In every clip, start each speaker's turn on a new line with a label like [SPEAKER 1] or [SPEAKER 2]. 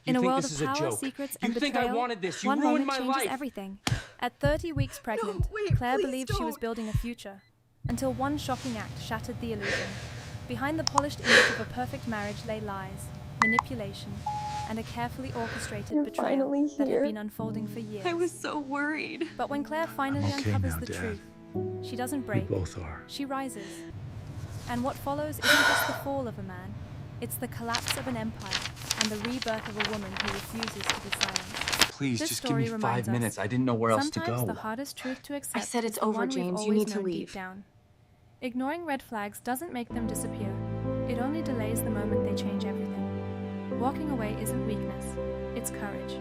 [SPEAKER 1] In a
[SPEAKER 2] think
[SPEAKER 1] world
[SPEAKER 2] this
[SPEAKER 1] of
[SPEAKER 2] is a
[SPEAKER 1] power,
[SPEAKER 2] joke?
[SPEAKER 1] secrets,
[SPEAKER 2] You
[SPEAKER 1] and
[SPEAKER 2] think I
[SPEAKER 1] betrayal,
[SPEAKER 2] wanted this? You
[SPEAKER 1] one
[SPEAKER 2] ruined
[SPEAKER 1] moment
[SPEAKER 2] my
[SPEAKER 1] changes
[SPEAKER 2] life.
[SPEAKER 1] everything. At 30 weeks pregnant,
[SPEAKER 3] wait,
[SPEAKER 1] Claire
[SPEAKER 3] please
[SPEAKER 1] believed she was
[SPEAKER 3] don't.
[SPEAKER 1] building a future, until one shocking act shattered the illusion. Behind the polished image of a perfect marriage lay lies, manipulation, and a carefully orchestrated
[SPEAKER 3] You're
[SPEAKER 1] betrayal
[SPEAKER 3] finally
[SPEAKER 1] that had
[SPEAKER 3] here.
[SPEAKER 1] been unfolding for years.
[SPEAKER 3] I was so worried.
[SPEAKER 1] But when Claire finally
[SPEAKER 4] okay
[SPEAKER 1] uncovers
[SPEAKER 4] now,
[SPEAKER 1] the
[SPEAKER 4] Dad.
[SPEAKER 1] truth, she doesn't
[SPEAKER 4] We
[SPEAKER 1] break,
[SPEAKER 4] both are.
[SPEAKER 1] she rises. And what follows isn't just the fall of a man, it's the collapse of an empire and the rebirth of a woman who refuses to be silenced.
[SPEAKER 2] Please,
[SPEAKER 1] This
[SPEAKER 2] just give me
[SPEAKER 1] story
[SPEAKER 2] 5
[SPEAKER 1] reminds us,
[SPEAKER 2] minutes. I didn't know where else to
[SPEAKER 1] sometimes
[SPEAKER 2] go.
[SPEAKER 1] the hardest truth to accept
[SPEAKER 3] said it's
[SPEAKER 1] is the
[SPEAKER 3] over,
[SPEAKER 1] one we've
[SPEAKER 3] James. You
[SPEAKER 1] always
[SPEAKER 3] need to
[SPEAKER 1] known
[SPEAKER 3] leave.
[SPEAKER 1] deep down. Ignoring red flags doesn't make them disappear. It only delays the moment they change everything. Walking away isn't weakness, it's courage.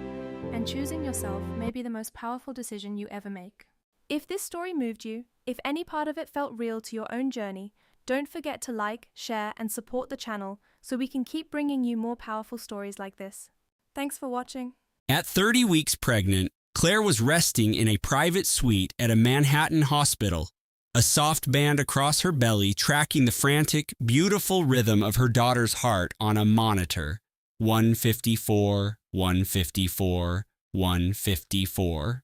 [SPEAKER 1] And choosing yourself may be the most powerful decision you ever make. If this story moved you, if any part of it felt real to your own journey, don't forget to like, share, and support the channel so we can keep bringing you more powerful stories like this. Thanks for watching.
[SPEAKER 5] At 30 weeks pregnant, Claire was resting in a private suite at a Manhattan hospital, a soft band across her belly tracking the frantic, beautiful rhythm of her daughter's heart on a monitor. 154, 154, 154.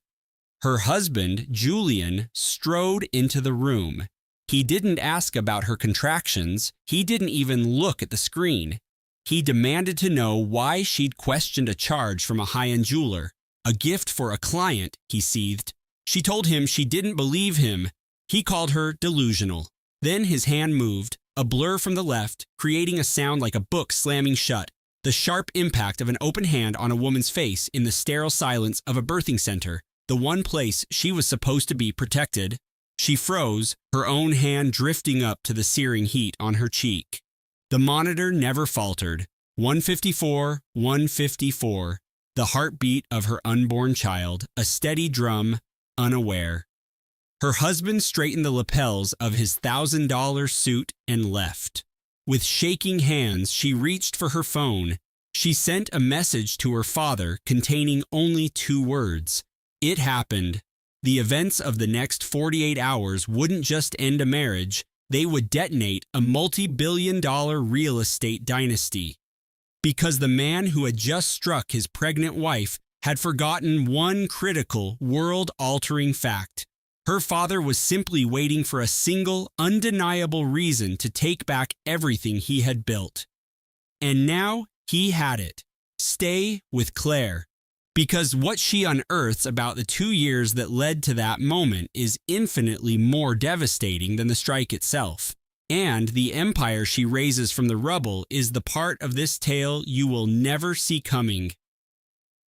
[SPEAKER 5] Her husband, Julian, strode into the room. He didn't ask about her contractions. He didn't even look at the screen. He demanded to know why she'd questioned a charge from a high-end jeweler. A gift for a client, he seethed. She told him she didn't believe him. He called her delusional. Then his hand moved, a blur from the left, creating a sound like a book slamming shut. The sharp impact of an open hand on a woman's face in the sterile silence of a birthing center, the one place she was supposed to be protected. She froze, her own hand drifting up to the searing heat on her cheek. The monitor never faltered. 154, 154. The heartbeat of her unborn child, a steady drum, unaware. Her husband straightened the lapels of his $1,000 suit and left. With shaking hands, she reached for her phone. She sent a message to her father containing only 2 words. It happened. The events of the next 48 hours wouldn't just end a marriage, they would detonate a multi-billion-dollar real estate dynasty. Because the man who had just struck his pregnant wife had forgotten one critical, world-altering fact. Her father was simply waiting for a single, undeniable reason to take back everything he had built. And now he had it. Stay with Claire. Because what she unearths about the 2 years that led to that moment is infinitely more devastating than the strike itself. And the empire she raises from the rubble is the part of this tale you will never see coming.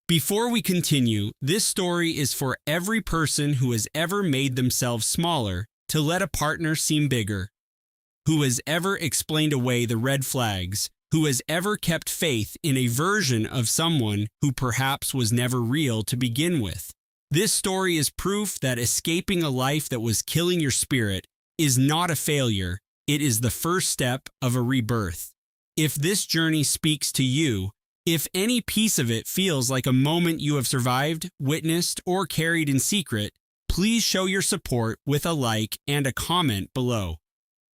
[SPEAKER 5] Before we continue, this story is for every person who has ever made themselves smaller to let a partner seem bigger, who has ever explained away the red flags, who has ever kept faith in a version of someone who perhaps was never real to begin with. This story is proof that escaping a life that was killing your spirit is not a failure, it is the first step of a rebirth. If this journey speaks to you, if any piece of it feels like a moment you have survived, witnessed, or carried in secret, please show your support with a like and a comment below.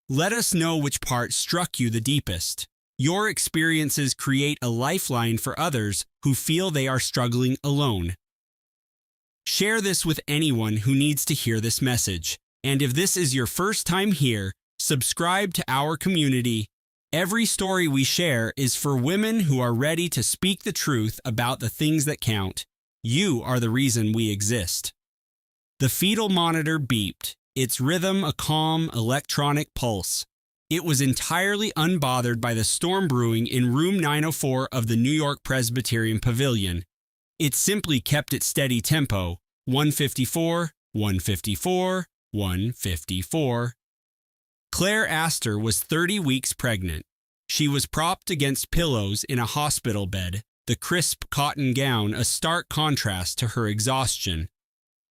[SPEAKER 5] Let us know which part struck you the deepest. Your experiences create a lifeline for others who feel they are struggling alone. Share this with anyone who needs to hear this message. And if this is your first time here, subscribe to our community. Every story we share is for women who are ready to speak the truth about the things that count. You are the reason we exist. The fetal monitor beeped, its rhythm a calm electronic pulse. It was entirely unbothered by the storm brewing in room 904 of the New York Presbyterian Pavilion. It simply kept its steady tempo, 154, 154, 154. Claire Astor was 30 weeks pregnant. She was propped against pillows in a hospital bed, the crisp cotton gown a stark contrast to her exhaustion.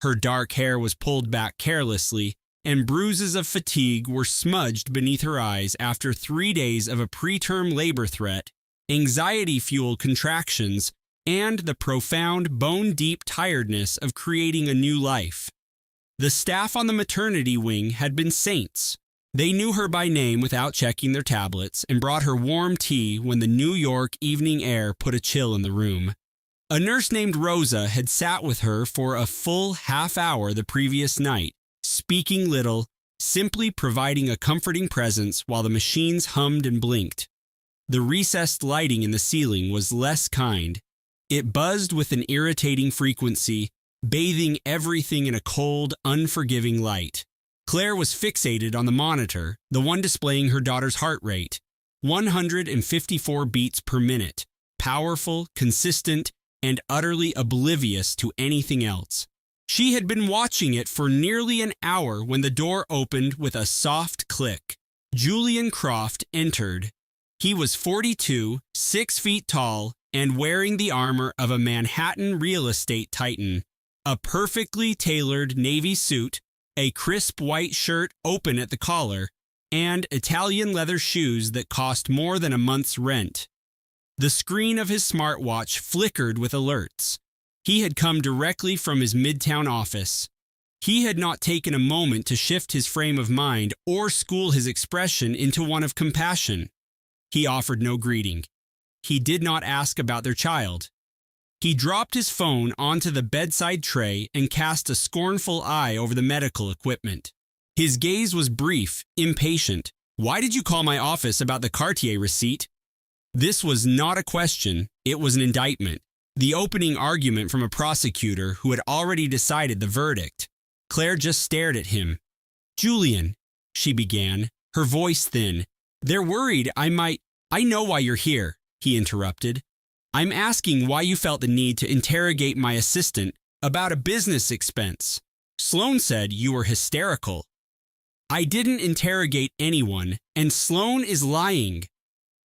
[SPEAKER 5] Her dark hair was pulled back carelessly, and bruises of fatigue were smudged beneath her eyes after 3 days of a preterm labor threat, anxiety-fueled contractions, and the profound, bone-deep tiredness of creating a new life. The staff on the maternity wing had been saints. They knew her by name without checking their tablets and brought her warm tea when the New York evening air put a chill in the room. A nurse named Rosa had sat with her for a full half hour the previous night, speaking little, simply providing a comforting presence while the machines hummed and blinked. The recessed lighting in the ceiling was less kind. It buzzed with an irritating frequency, bathing everything in a cold, unforgiving light. Claire was fixated on the monitor, the one displaying her daughter's heart rate. 154 beats per minute, powerful, consistent, and utterly oblivious to anything else. She had been watching it for nearly an hour when the door opened with a soft click. Julian Croft entered. He was 42, 6 feet tall, and wearing the armor of a Manhattan real estate titan. A perfectly tailored navy suit, a crisp white shirt open at the collar, and Italian leather shoes that cost more than a month's rent. The screen of his smartwatch flickered with alerts. He had come directly from his midtown office. He had not taken a moment to shift his frame of mind or school his expression into one of compassion. He offered no greeting. He did not ask about their child. He dropped his phone onto the bedside tray and cast a scornful eye over the medical equipment. His gaze was brief, impatient. "Why did you call my office about the Cartier receipt?" This was not a question, it was an indictment. The opening argument from a prosecutor who had already decided the verdict. Claire just stared at him. "Julian," she began, her voice thin. "They're worried I know why you're here," he interrupted. "I'm asking why you felt the need to interrogate my assistant about a business expense. Sloan said you were hysterical." "I didn't interrogate anyone, and Sloan is lying."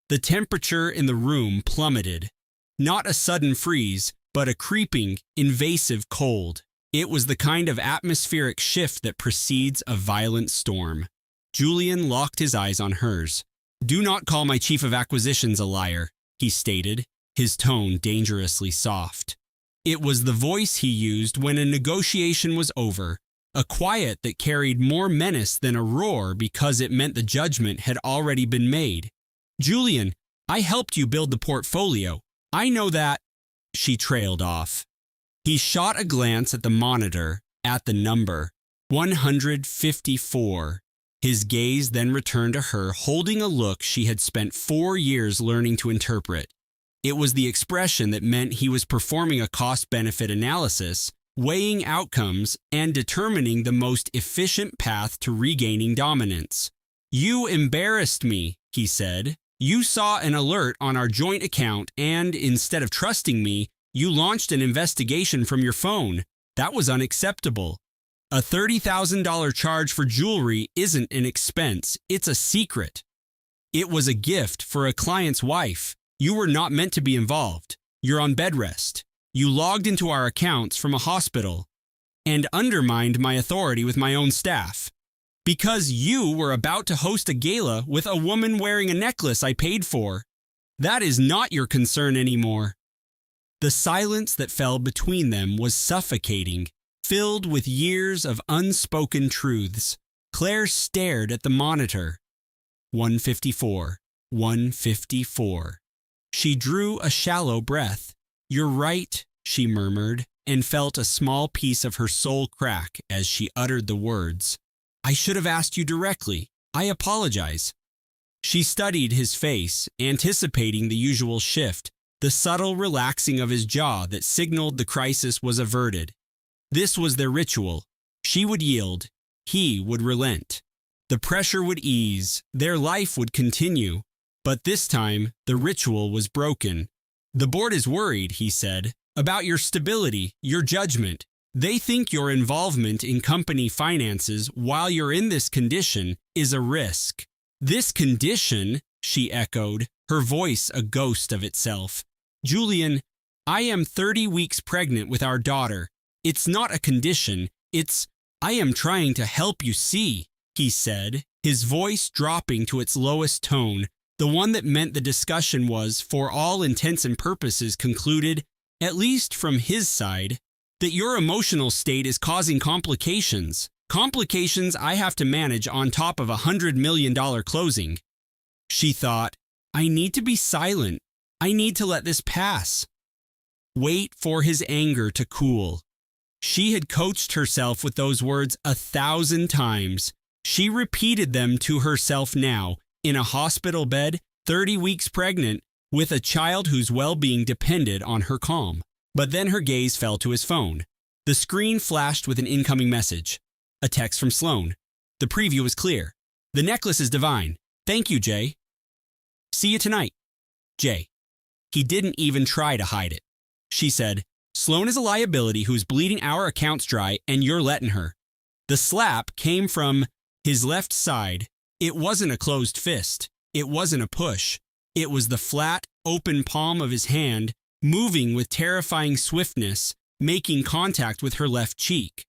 [SPEAKER 5] The temperature in the room plummeted. Not a sudden freeze, but a creeping, invasive cold. It was the kind of atmospheric shift that precedes a violent storm. Julian locked his eyes on hers. "Do not call my chief of acquisitions a liar," he stated, his tone dangerously soft. It was the voice he used when a negotiation was over, a quiet that carried more menace than a roar because it meant the judgment had already been made. "Julian, I helped you build the portfolio. I know that." She trailed off. He shot a glance at the monitor, at the number, 154. His gaze then returned to her, holding a look she had spent 4 years learning to interpret. It was the expression that meant he was performing a cost-benefit analysis, weighing outcomes, and determining the most efficient path to regaining dominance. "You embarrassed me," he said. "You saw an alert on our joint account and, instead of trusting me, you launched an investigation from your phone. That was unacceptable. A $30,000 charge for jewelry isn't an expense, it's a secret. It was a gift for a client's wife. You were not meant to be involved. You're on bed rest. You logged into our accounts from a hospital and undermined my authority with my own staff. Because you were about to host a gala with a woman wearing a necklace I paid for. That is not your concern anymore." The silence that fell between them was suffocating, filled with years of unspoken truths. Claire stared at the monitor. 154, 154. She drew a shallow breath. "You're right," she murmured, and felt a small piece of her soul crack as she uttered the words. "I should have asked you directly. I apologize." She studied his face, anticipating the usual shift, the subtle relaxing of his jaw that signaled the crisis was averted. This was their ritual. She would yield. He would relent. The pressure would ease. Their life would continue. But this time, the ritual was broken. "The board is worried," he said, "about your stability, your judgment. They think your involvement in company finances while you're in this condition is a risk." "This condition," she echoed, her voice a ghost of itself. "Julian, I am 30 weeks pregnant with our daughter. It's not a condition. I am trying to help you see," he said, his voice dropping to its lowest tone, the one that meant the discussion was, for all intents and purposes, concluded, at least from his side, that your emotional state is causing complications. Complications I have to manage on top of $100 million closing. She thought, I need to be silent. I need to let this pass. Wait for his anger to cool. She had coached herself with those words 1,000 times. She repeated them to herself now, in a hospital bed, 30 weeks pregnant, with a child whose well-being depended on her calm. But then her gaze fell to his phone. The screen flashed with an incoming message. A text from Sloan. The preview was clear. The necklace is divine. Thank you, Jay. See you tonight. Jay. He didn't even try to hide it. She said, Sloan is a liability who's bleeding our accounts dry and you're letting her. The slap came from his left side. It wasn't a closed fist. It wasn't a push. It was the flat, open palm of his hand, moving with terrifying swiftness, making contact with her left cheek.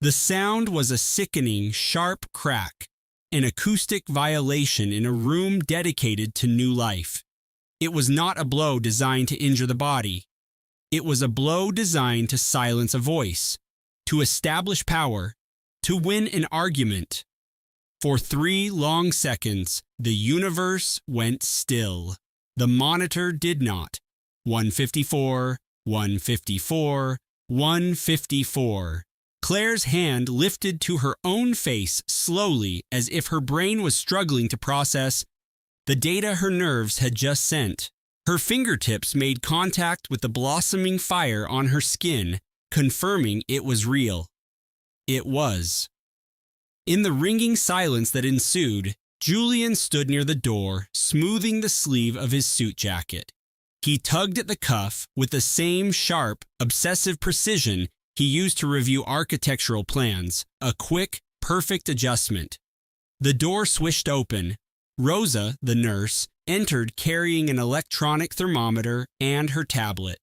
[SPEAKER 5] The sound was a sickening, sharp crack, an acoustic violation in a room dedicated to new life. It was not a blow designed to injure the body. It was a blow designed to silence a voice, to establish power, to win an argument. For 3 long seconds, the universe went still. The monitor did not. 154, 154, 154. Claire's hand lifted to her own face slowly as if her brain was struggling to process the data her nerves had just sent. Her fingertips made contact with the blossoming fire on her skin, confirming it was real. It was. In the ringing silence that ensued, Julian stood near the door, smoothing the sleeve of his suit jacket. He tugged at the cuff with the same sharp, obsessive precision he used to review architectural plans, a quick, perfect adjustment. The door swished open. Rosa, the nurse, entered carrying an electronic thermometer and her tablet.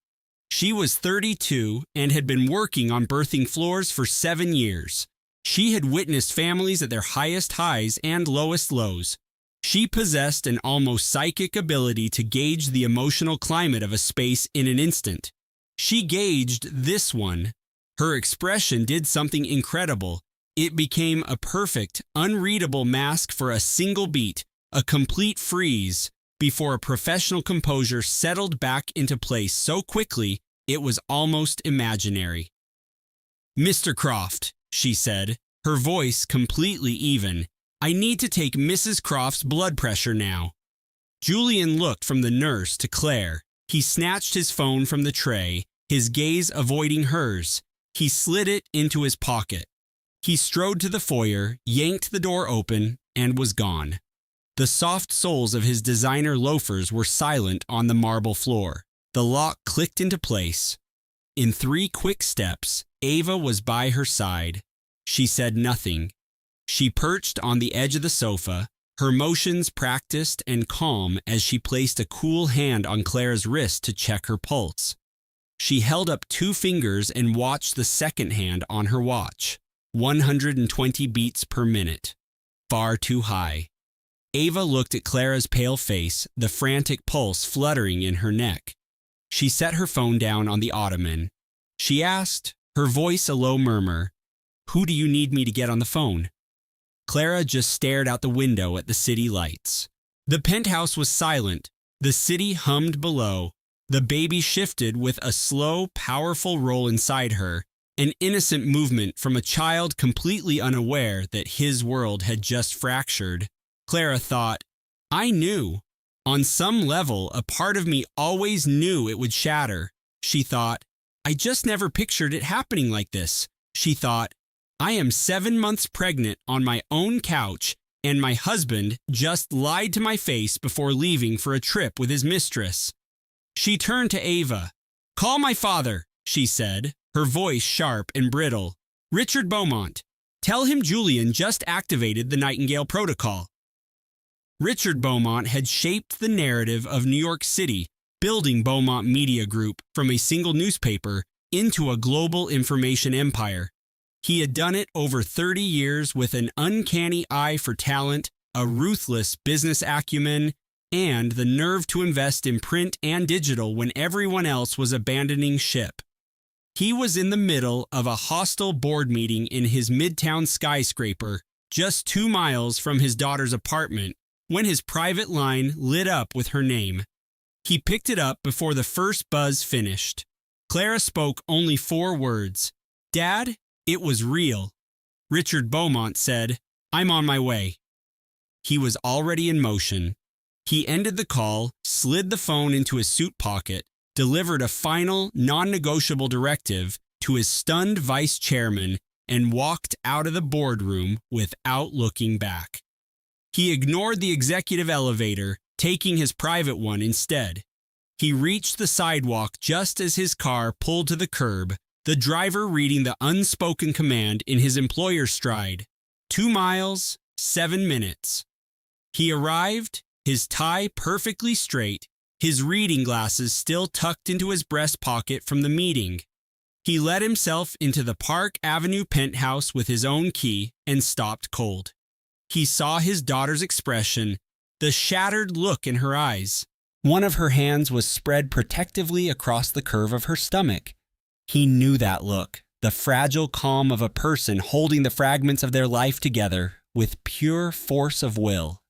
[SPEAKER 5] She was 32 and had been working on birthing floors for 7 years. She had witnessed families at their highest highs and lowest lows. She possessed an almost psychic ability to gauge the emotional climate of a space in an instant. She gauged this one. Her expression did something incredible. It became a perfect, unreadable mask for a single beat, a complete freeze, before a professional composure settled back into place so quickly it was almost imaginary. Mr. Croft, she said, her voice completely even. I need to take Mrs. Croft's blood pressure now. Julian looked from the nurse to Claire. He snatched his phone from the tray, his gaze avoiding hers. He slid it into his pocket. He strode to the foyer, yanked the door open, and was gone. The soft soles of his designer loafers were silent on the marble floor. The lock clicked into place. In 3 quick steps, Ava was by her side. She said nothing. She perched on the edge of the sofa, her motions practiced and calm as she placed a cool hand on Claire's wrist to check her pulse. She held up 2 fingers and watched the second hand on her watch. 120 beats per minute. Far too high. Ava looked at Clara's pale face, the frantic pulse fluttering in her neck. She set her phone down on the ottoman. She asked, her voice a low murmur, "Who do you need me to get on the phone?" Clara just stared out the window at the city lights. The penthouse was silent. The city hummed below. The baby shifted with a slow, powerful roll inside her, an innocent movement from a child completely unaware that his world had just fractured. Clara thought, I knew. On some level, a part of me always knew it would shatter. She thought, I just never pictured it happening like this. She thought, I am 7 months pregnant on my own couch, and my husband just lied to my face before leaving for a trip with his mistress. She turned to Ava. Call my father, she said, her voice sharp and brittle. Richard Beaumont. Tell him Julian just activated the Nightingale Protocol. Richard Beaumont had shaped the narrative of New York City, building Beaumont Media Group from a single newspaper into a global information empire. He had done it over 30 years with an uncanny eye for talent, a ruthless business acumen, and the nerve to invest in print and digital when everyone else was abandoning ship. He was in the middle of a hostile board meeting in his midtown skyscraper, just 2 miles from his daughter's apartment, when his private line lit up with her name. He picked it up before the first buzz finished. Clara spoke only 4 words. "Dad, it was real." Richard Beaumont said, "I'm on my way." He was already in motion. He ended the call, slid the phone into his suit pocket, delivered a final, non-negotiable directive to his stunned vice chairman, and walked out of the boardroom without looking back. He ignored the executive elevator, taking his private one instead. He reached the sidewalk just as his car pulled to the curb, the driver reading the unspoken command in his employer's stride. 2 miles, 7 minutes. He arrived, his tie perfectly straight, his reading glasses still tucked into his breast pocket from the meeting. He let himself into the Park Avenue penthouse with his own key and stopped cold. He saw his daughter's expression, the shattered look in her eyes. One of her hands was spread protectively across the curve of her stomach. He knew that look, the fragile calm of a person holding the fragments of their life together with pure force of will.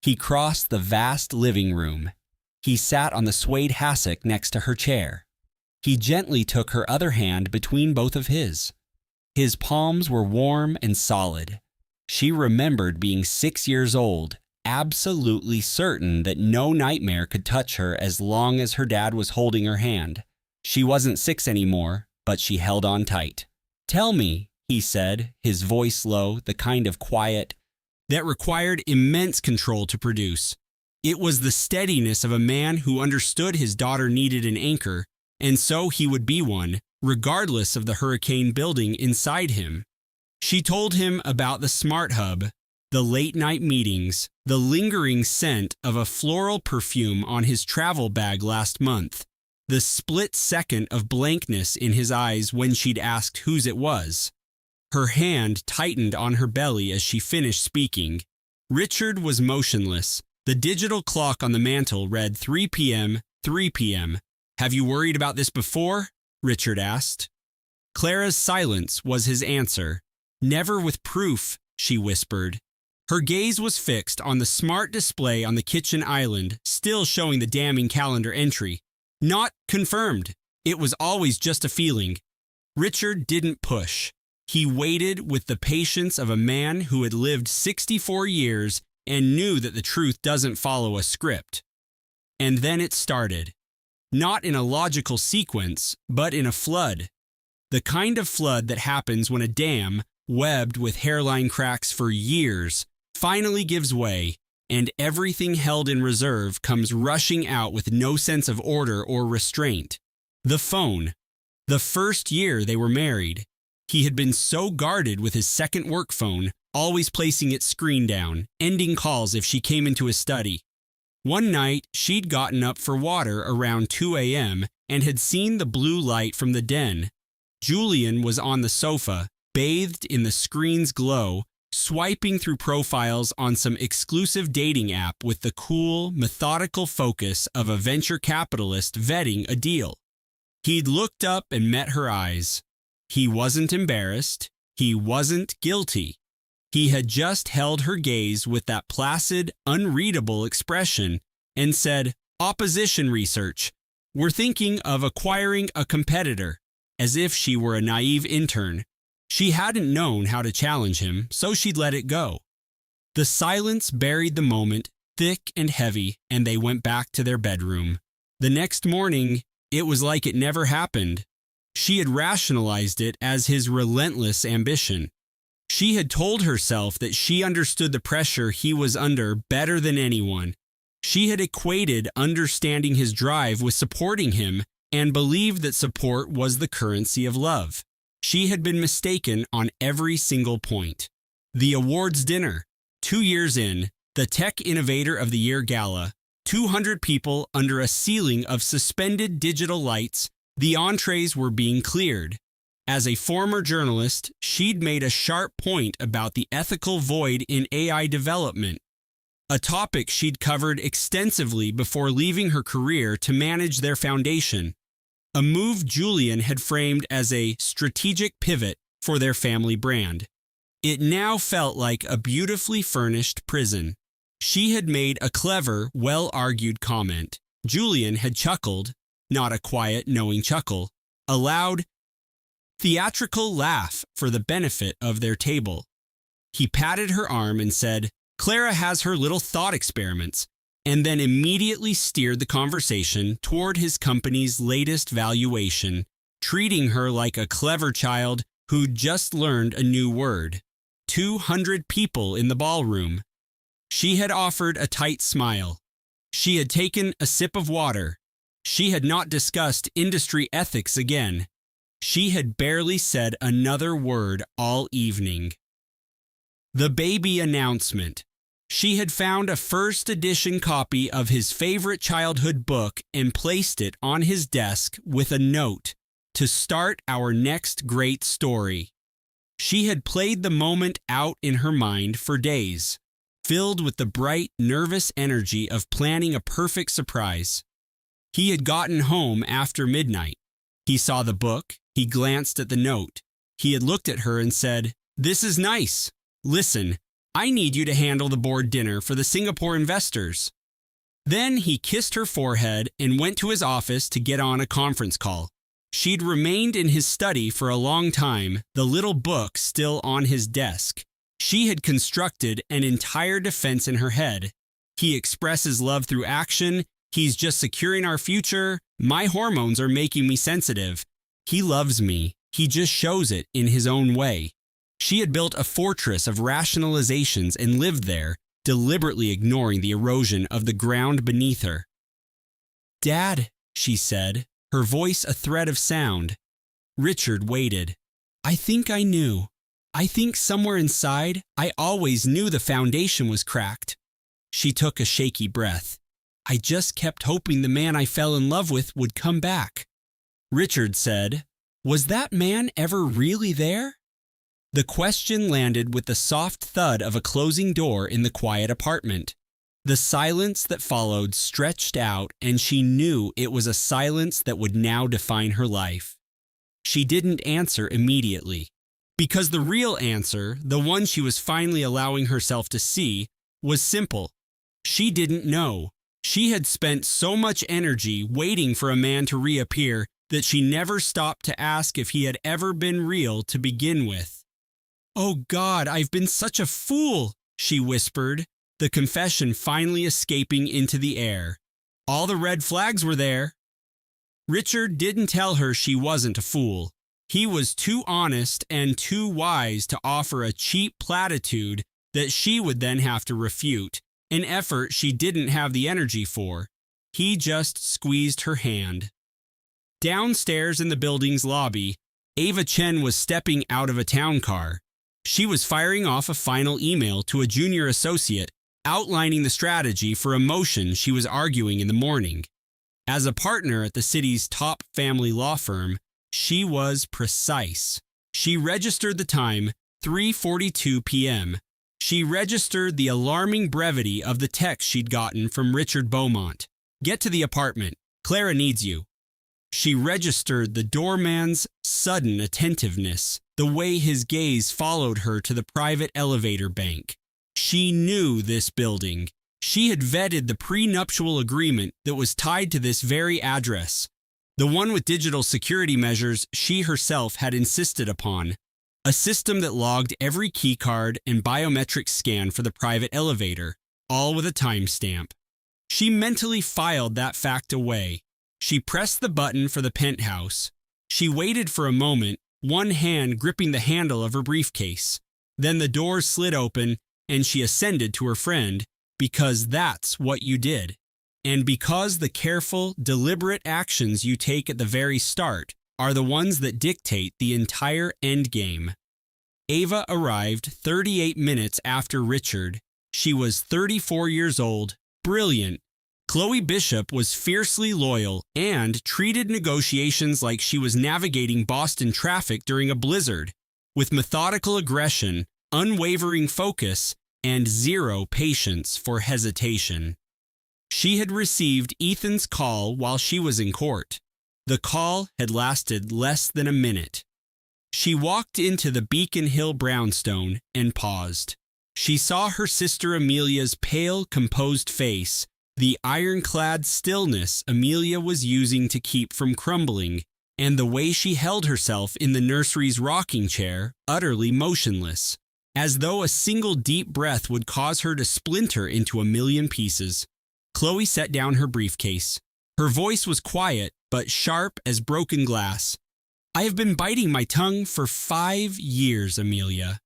[SPEAKER 5] He crossed the vast living room. He sat on the suede hassock next to her chair. He gently took her other hand between both of his. His palms were warm and solid. She remembered being 6 years old, absolutely certain that no nightmare could touch her as long as her dad was holding her hand. She wasn't 6 anymore, but she held on tight. "Tell me," he said, his voice low, the kind of quiet that required immense control to produce. It was the steadiness of a man who understood his daughter needed an anchor, and so he would be one, regardless of the hurricane building inside him. She told him about the smart hub, the late-night meetings, the lingering scent of a floral perfume on his travel bag last month, the split second of blankness in his eyes when she'd asked whose it was. Her hand tightened on her belly as she finished speaking. Richard was motionless. The digital clock on the mantel read 3 p.m., 3 p.m. "Have you worried about this before?" Richard asked. Clara's silence was his answer. "Never with proof," she whispered. Her gaze was fixed on the smart display on the kitchen island, still showing the damning calendar entry. "Not confirmed. It was always just a feeling." Richard didn't push. He waited with the patience of a man who had lived 64 years and knew that the truth doesn't follow a script. And then it started. Not in a logical sequence, but in a flood. The kind of flood that happens when a dam, webbed with hairline cracks for years, finally gives way, and everything held in reserve comes rushing out with no sense of order or restraint. The phone. The first year they were married. He had been so guarded with his second work phone, always placing its screen down, ending calls if she came into his study. One night, she'd gotten up for water around 2 a.m. and had seen the blue light from the den. Julian was on the sofa, bathed in the screen's glow, swiping through profiles on some exclusive dating app with the cool, methodical focus of a venture capitalist vetting a deal. He'd looked up and met her eyes. He wasn't embarrassed. He wasn't guilty. He had just held her gaze with that placid, unreadable expression and said, "Opposition research. We're thinking of acquiring a competitor," as if she were a naive intern. She hadn't known how to challenge him, so she'd let it go. The silence buried the moment, thick and heavy, and they went back to their bedroom. The next morning, it was like it never happened. She had rationalized it as his relentless ambition. She had told herself that she understood the pressure he was under better than anyone. She had equated understanding his drive with supporting him and believed that support was the currency of love. She had been mistaken on every single point. The awards dinner, 2 years in, the Tech Innovator of the Year Gala, 200 people under a ceiling of suspended digital lights, the entrees were being cleared. As a former journalist, she'd made a sharp point about the ethical void in AI development, a topic she'd covered extensively before leaving her career to manage their foundation. a move Julian had framed as a strategic pivot for their family brand. It now felt like a beautifully furnished prison. She had made a clever, well-argued comment. Julian had chuckled, not a quiet, knowing chuckle, a loud, theatrical laugh for the benefit of their table. He patted her arm and said, "Clara has her little thought experiments," and then immediately steered the conversation toward his company's latest valuation, treating her like a clever child who'd just learned a new word. 200 people in the ballroom. She had offered a tight smile. She had taken a sip of water. She had not discussed industry ethics again. She had barely said another word all evening. The baby announcement. She had found a first edition copy of his favorite childhood book and placed it on his desk with a note to start our next great story. She had played the moment out in her mind for days, filled with the bright, nervous energy of planning a perfect surprise. He had gotten home after midnight. He saw the book. He glanced at the note. He had looked at her and said, "This is nice. Listen, I need you to handle the board dinner for the Singapore investors." Then he kissed her forehead and went to his office to get on a conference call. She'd remained in his study for a long time, the little book still on his desk. She had constructed an entire defense in her head. He expresses love through action. He's just securing our future. My hormones are making me sensitive. He loves me. He just shows it in his own way. She had built a fortress of rationalizations and lived there, deliberately ignoring the erosion of the ground beneath her. "Dad," she said, her voice a thread of sound. Richard waited. "I think I knew. I think somewhere inside, I always knew the foundation was cracked." She took a shaky breath. "I just kept hoping the man I fell in love with would come back." Richard said, "Was that man ever really there?" The question landed with the soft thud of a closing door in the quiet apartment. The silence that followed stretched out, and she knew it was a silence that would now define her life. She didn't answer immediately, because the real answer, the one she was finally allowing herself to see, was simple. She didn't know. She had spent so much energy waiting for a man to reappear that she never stopped to ask if he had ever been real to begin with. "Oh God, I've been such a fool," she whispered, the confession finally escaping into the air. All the red flags were there. Richard didn't tell her she wasn't a fool. He was too honest and too wise to offer a cheap platitude that she would then have to refute, an effort she didn't have the energy for. He just squeezed her hand. Downstairs in the building's lobby, Ava Chen was stepping out of a town car. She was firing off a final email to a junior associate, outlining the strategy for a motion she was arguing in the morning. As a partner at the city's top family law firm, she was precise. She registered the time, 3:42 p.m. She registered the alarming brevity of the text she'd gotten from Richard Beaumont. "Get to the apartment. Clara needs you." She registered the doorman's sudden attentiveness, the way his gaze followed her to the private elevator bank. She knew this building. She had vetted the prenuptial agreement that was tied to this very address, the one with digital security measures she herself had insisted upon, a system that logged every keycard and biometric scan for the private elevator, all with a timestamp. She mentally filed that fact away. She pressed the button for the penthouse. She waited for a moment, one hand gripping the handle of her briefcase. Then the door slid open, and she ascended to her friend, because that's what you did. And because the careful, deliberate actions you take at the very start are the ones that dictate the entire endgame. Ava arrived 38 minutes after Richard. She was 34 years old, brilliant. Chloe Bishop was fiercely loyal and treated negotiations like she was navigating Boston traffic during a blizzard, with methodical aggression, unwavering focus, and zero patience for hesitation. She had received Ethan's call while she was in court. The call had lasted less than a minute. She walked into the Beacon Hill brownstone and paused. She saw her sister Amelia's pale, composed face, the ironclad stillness Amelia was using to keep from crumbling, and the way she held herself in the nursery's rocking chair, utterly motionless, as though a single deep breath would cause her to splinter into a million pieces. Chloe set down her briefcase. Her voice was quiet, but sharp as broken glass. "I have been biting my tongue for 5 years, Amelia."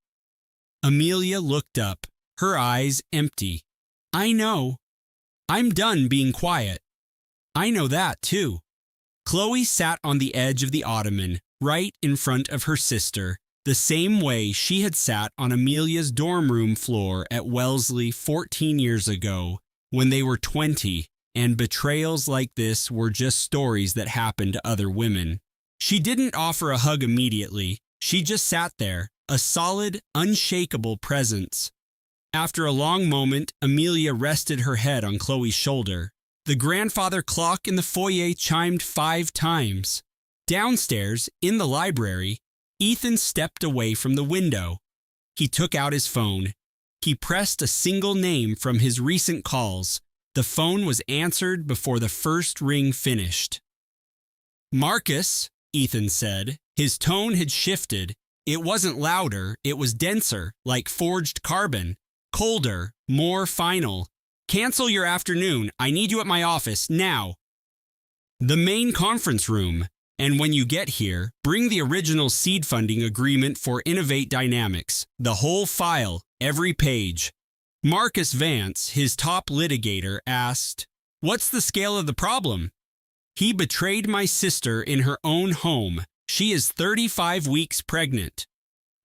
[SPEAKER 5] Amelia looked up, her eyes empty. "I know. I'm done being quiet." "I know that, too." Chloe sat on the edge of the ottoman, right in front of her sister, the same way she had sat on Amelia's dorm room floor at Wellesley 14 years ago, when they were 20, and betrayals like this were just stories that happened to other women. She didn't offer a hug immediately. She just sat there, a solid, unshakable presence. After a long moment, Amelia rested her head on Chloe's shoulder. The grandfather clock in the foyer chimed 5 times. Downstairs, in the library, Ethan stepped away from the window. He took out his phone. He pressed a single name from his recent calls. The phone was answered before the first ring finished. "Marcus," Ethan said. His tone had shifted. It wasn't louder, it was denser, like forged carbon. Colder, more final. "Cancel your afternoon. I need you at my office, now." "The main conference room. And when you get here, bring the original seed funding agreement for Innovate Dynamics. The whole file, every page." Marcus Vance, his top litigator, asked, "What's the scale of the problem?" "He betrayed my sister in her own home. She is 35 weeks pregnant."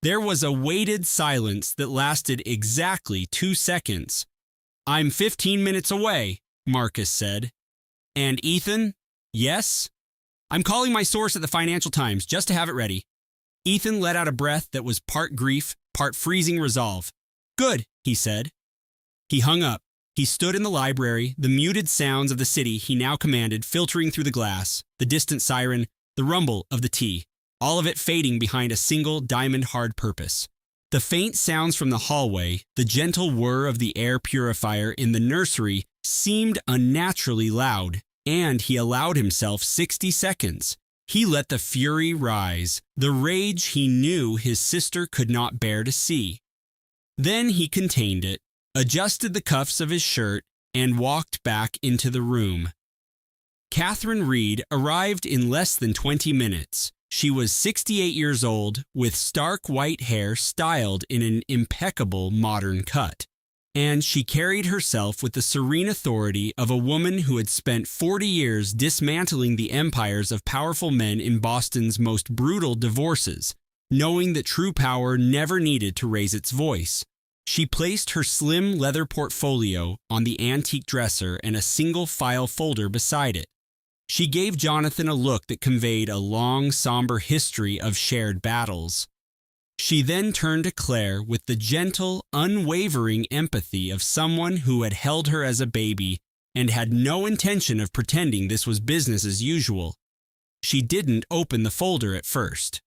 [SPEAKER 5] There was a weighted silence that lasted exactly 2 seconds. "I'm 15 minutes away," Marcus said. "And Ethan?" "Yes?" "I'm calling my source at the Financial Times just to have it ready." Ethan let out a breath that was part grief, part freezing resolve. "Good," he said. He hung up. He stood in the library, the muted sounds of the city he now commanded filtering through the glass, the distant siren, the rumble of the T, all of it fading behind a single diamond-hard purpose. The faint sounds from the hallway, the gentle whir of the air purifier in the nursery seemed unnaturally loud, and he allowed himself 60 seconds. He let the fury rise, the rage he knew his sister could not bear to see. Then he contained it, adjusted the cuffs of his shirt, and walked back into the room. Catherine Reed arrived in less than 20 minutes. She was 68 years old, with stark white hair styled in an impeccable modern cut. And she carried herself with the serene authority of a woman who had spent 40 years dismantling the empires of powerful men in Boston's most brutal divorces, knowing that true power never needed to raise its voice. She placed her slim leather portfolio on the antique dresser and a single file folder beside it. She gave Jonathan a look that conveyed a long, somber history of shared battles. She then turned to Claire with the gentle, unwavering empathy of someone who had held her as a baby and had no intention of pretending this was business as usual. She didn't open the folder at first.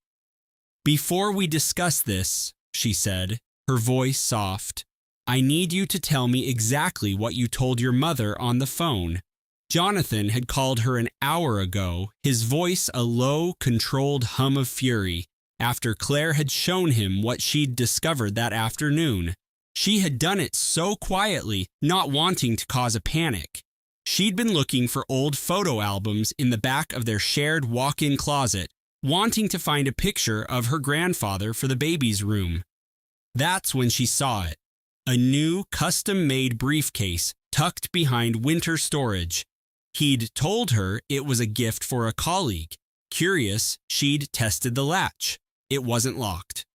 [SPEAKER 5] "Before we discuss this," she said, her voice soft, "I need you to tell me exactly what you told your mother on the phone." Jonathan had called her an hour ago, his voice a low, controlled hum of fury, after Claire had shown him what she'd discovered that afternoon. She had done it so quietly, not wanting to cause a panic. She'd been looking for old photo albums in the back of their shared walk-in closet, wanting to find a picture of her grandfather for the baby's room. That's when she saw it. A new, custom-made briefcase tucked behind winter storage. He'd told her it was a gift for a colleague. Curious, she'd tested the latch. It wasn't locked.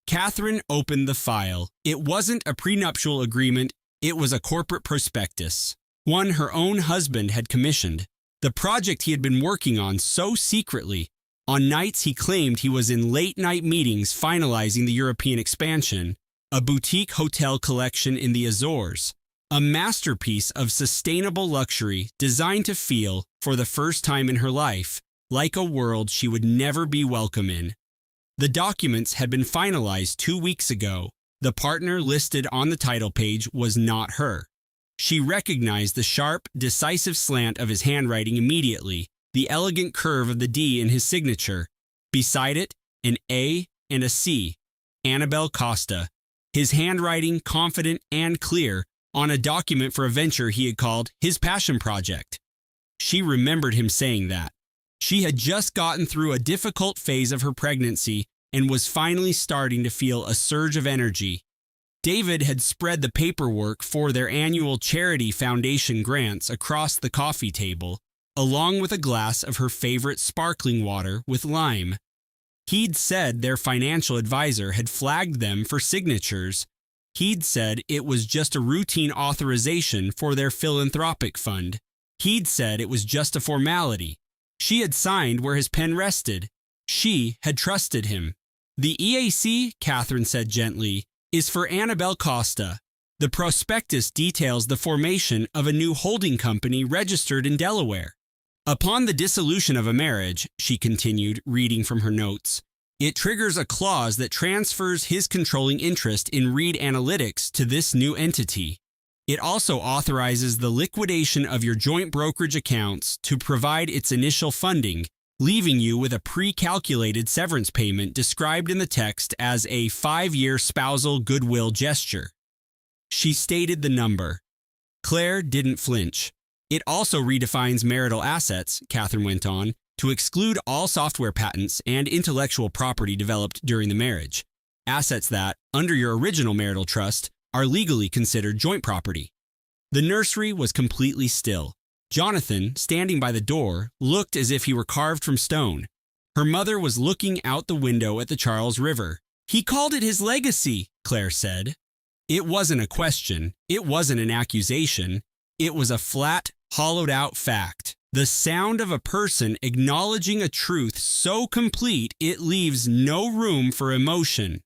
[SPEAKER 5] Catherine opened the file. It wasn't a prenuptial agreement, it was a corporate prospectus, one her own husband had commissioned. The project he had been working on so secretly. On nights he claimed he was in late-night meetings finalizing the European expansion, a boutique hotel collection in the Azores, a masterpiece of sustainable luxury designed to feel, for the first time in her life, like a world she would never be welcome in. The documents had been finalized 2 weeks ago. The partner listed on the title page was not her. She recognized the sharp, decisive slant of his handwriting immediately, the elegant curve of the D in his signature. Beside it, an A and a C, Annabelle Costa. His handwriting confident and clear on a document for a venture he had called his passion project. She remembered him saying that. She had just gotten through a difficult phase of her pregnancy and was finally starting to feel a surge of energy. David had spread the paperwork for their annual charity foundation grants across the coffee table, along with a glass of her favorite sparkling water with lime. He'd said their financial advisor had flagged them for signatures. He'd said it was just a routine authorization for their philanthropic fund. He'd said it was just a formality. She had signed where his pen rested. She had trusted him. The EAC, Catherine said gently, is for Annabelle Costa. The prospectus details the formation of a new holding company registered in Delaware. Upon the dissolution of a marriage, she continued, reading from her notes, it triggers a clause that transfers his controlling interest in Reed Analytics to this new entity. It also authorizes the liquidation of your joint brokerage accounts to provide its initial funding, leaving you with a pre-calculated severance payment described in the text as a 5-year spousal goodwill gesture. She stated the number. Claire didn't flinch. It also redefines marital assets, Catherine went on, to exclude all software patents and intellectual property developed during the marriage, assets that, under your original marital trust, are legally considered joint property. The nursery was completely still. Jonathan, standing by the door, looked as if he were carved from stone. Her mother was looking out the window at the Charles River. He called it his legacy, Claire said. It wasn't a question. It wasn't an accusation. It was a flat, hollowed-out fact. The sound of a person acknowledging a truth so complete it leaves no room for emotion.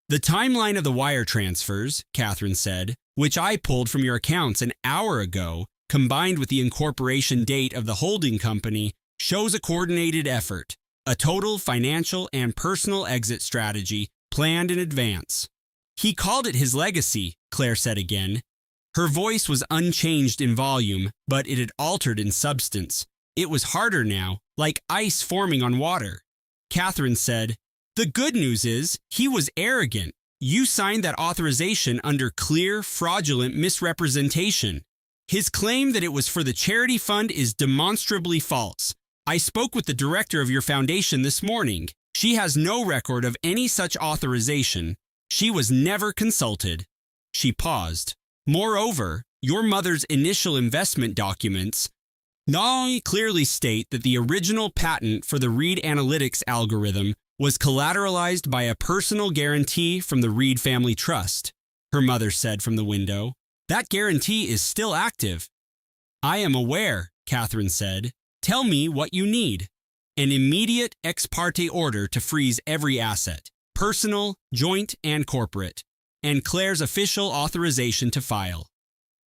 [SPEAKER 5] The timeline of the wire transfers, Catherine said, which I pulled from your accounts an hour ago, combined with the incorporation date of the holding company, shows a coordinated effort, a total financial and personal exit strategy planned in advance. He called it his legacy, Claire said again. Her voice was unchanged in volume, but it had altered in substance. It was harder now, like ice forming on water. Catherine said, the good news is, he was arrogant. You signed that authorization under clear, fraudulent misrepresentation. His claim that it was for the charity fund is demonstrably false. I spoke with the director of your foundation this morning. She has no record of any such authorization. She was never consulted. She paused. Moreover, your mother's initial investment documents not only clearly state that the original patent for the Reed Analytics algorithm was collateralized by a personal guarantee from the Reed Family Trust, her mother said from the window. That guarantee is still active. I am aware, Catherine said. Tell me what you need. An immediate ex parte order to freeze every asset, personal, joint, and corporate, and Claire's official authorization to file.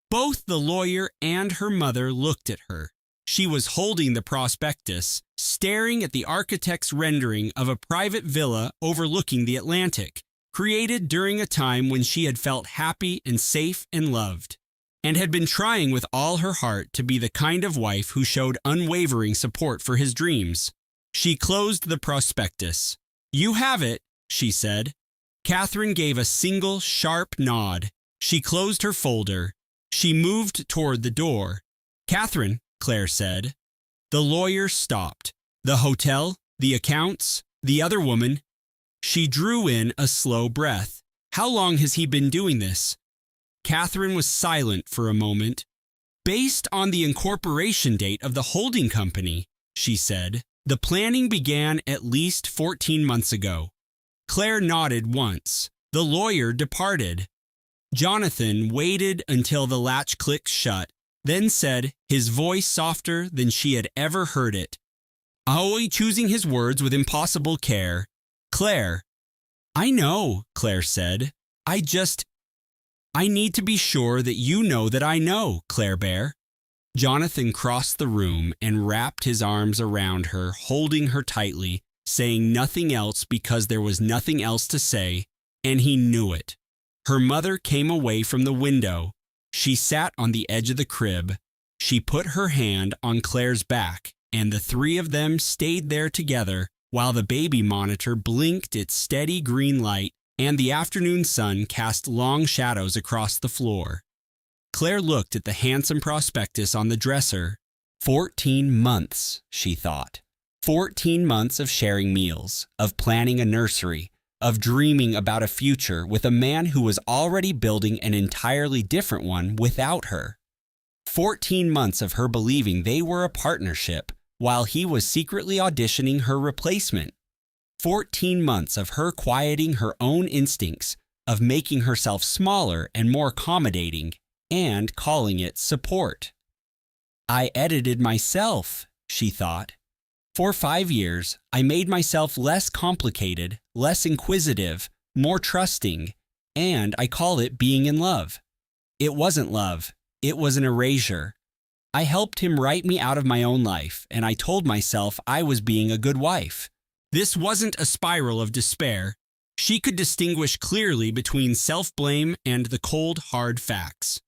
[SPEAKER 5] Both the lawyer and her mother looked at her. She was holding the prospectus, staring at the architect's rendering of a private villa overlooking the Atlantic, created during a time when she had felt happy and safe and loved, and had been trying with all her heart to be the kind of wife who showed unwavering support for his dreams. She closed the prospectus. You have it, she said. Catherine gave a single sharp nod. She closed her folder. She moved toward the door. Catherine, Claire said. The lawyer stopped. The hotel, the accounts, the other woman. She drew in a slow breath. How long has he been doing this? Catherine was silent for a moment. Based on the incorporation date of the holding company, she said, the planning began at least 14 months ago. Claire nodded once. The lawyer departed. Jonathan waited until the latch clicked shut, then said, his voice softer than she had ever heard it, always choosing his words with impossible care. Claire. I know, Claire said. I need to be sure that you know that I know, Claire Bear. Jonathan crossed the room and wrapped his arms around her, holding her tightly, saying nothing else because there was nothing else to say, and he knew it. Her mother came away from the window. She sat on the edge of the crib. She put her hand on Claire's back, and the three of them stayed there together while the baby monitor blinked its steady green light and the afternoon sun cast long shadows across the floor. Claire looked at the handsome prospectus on the dresser. 14 months, she thought. 14 months of sharing meals, of planning a nursery, of dreaming about a future with a man who was already building an entirely different one without her. 14 months of her believing they were a partnership while he was secretly auditioning her replacement. 14 months of her quieting her own instincts, of making herself smaller and more accommodating, and calling it support. I edited myself, she thought. For 5 years, I made myself less complicated, less inquisitive, more trusting, and I call it being in love. It wasn't love. It was an erasure. I helped him write me out of my own life, and I told myself I was being a good wife. This wasn't a spiral of despair. She could distinguish clearly between self-blame and the cold, hard facts.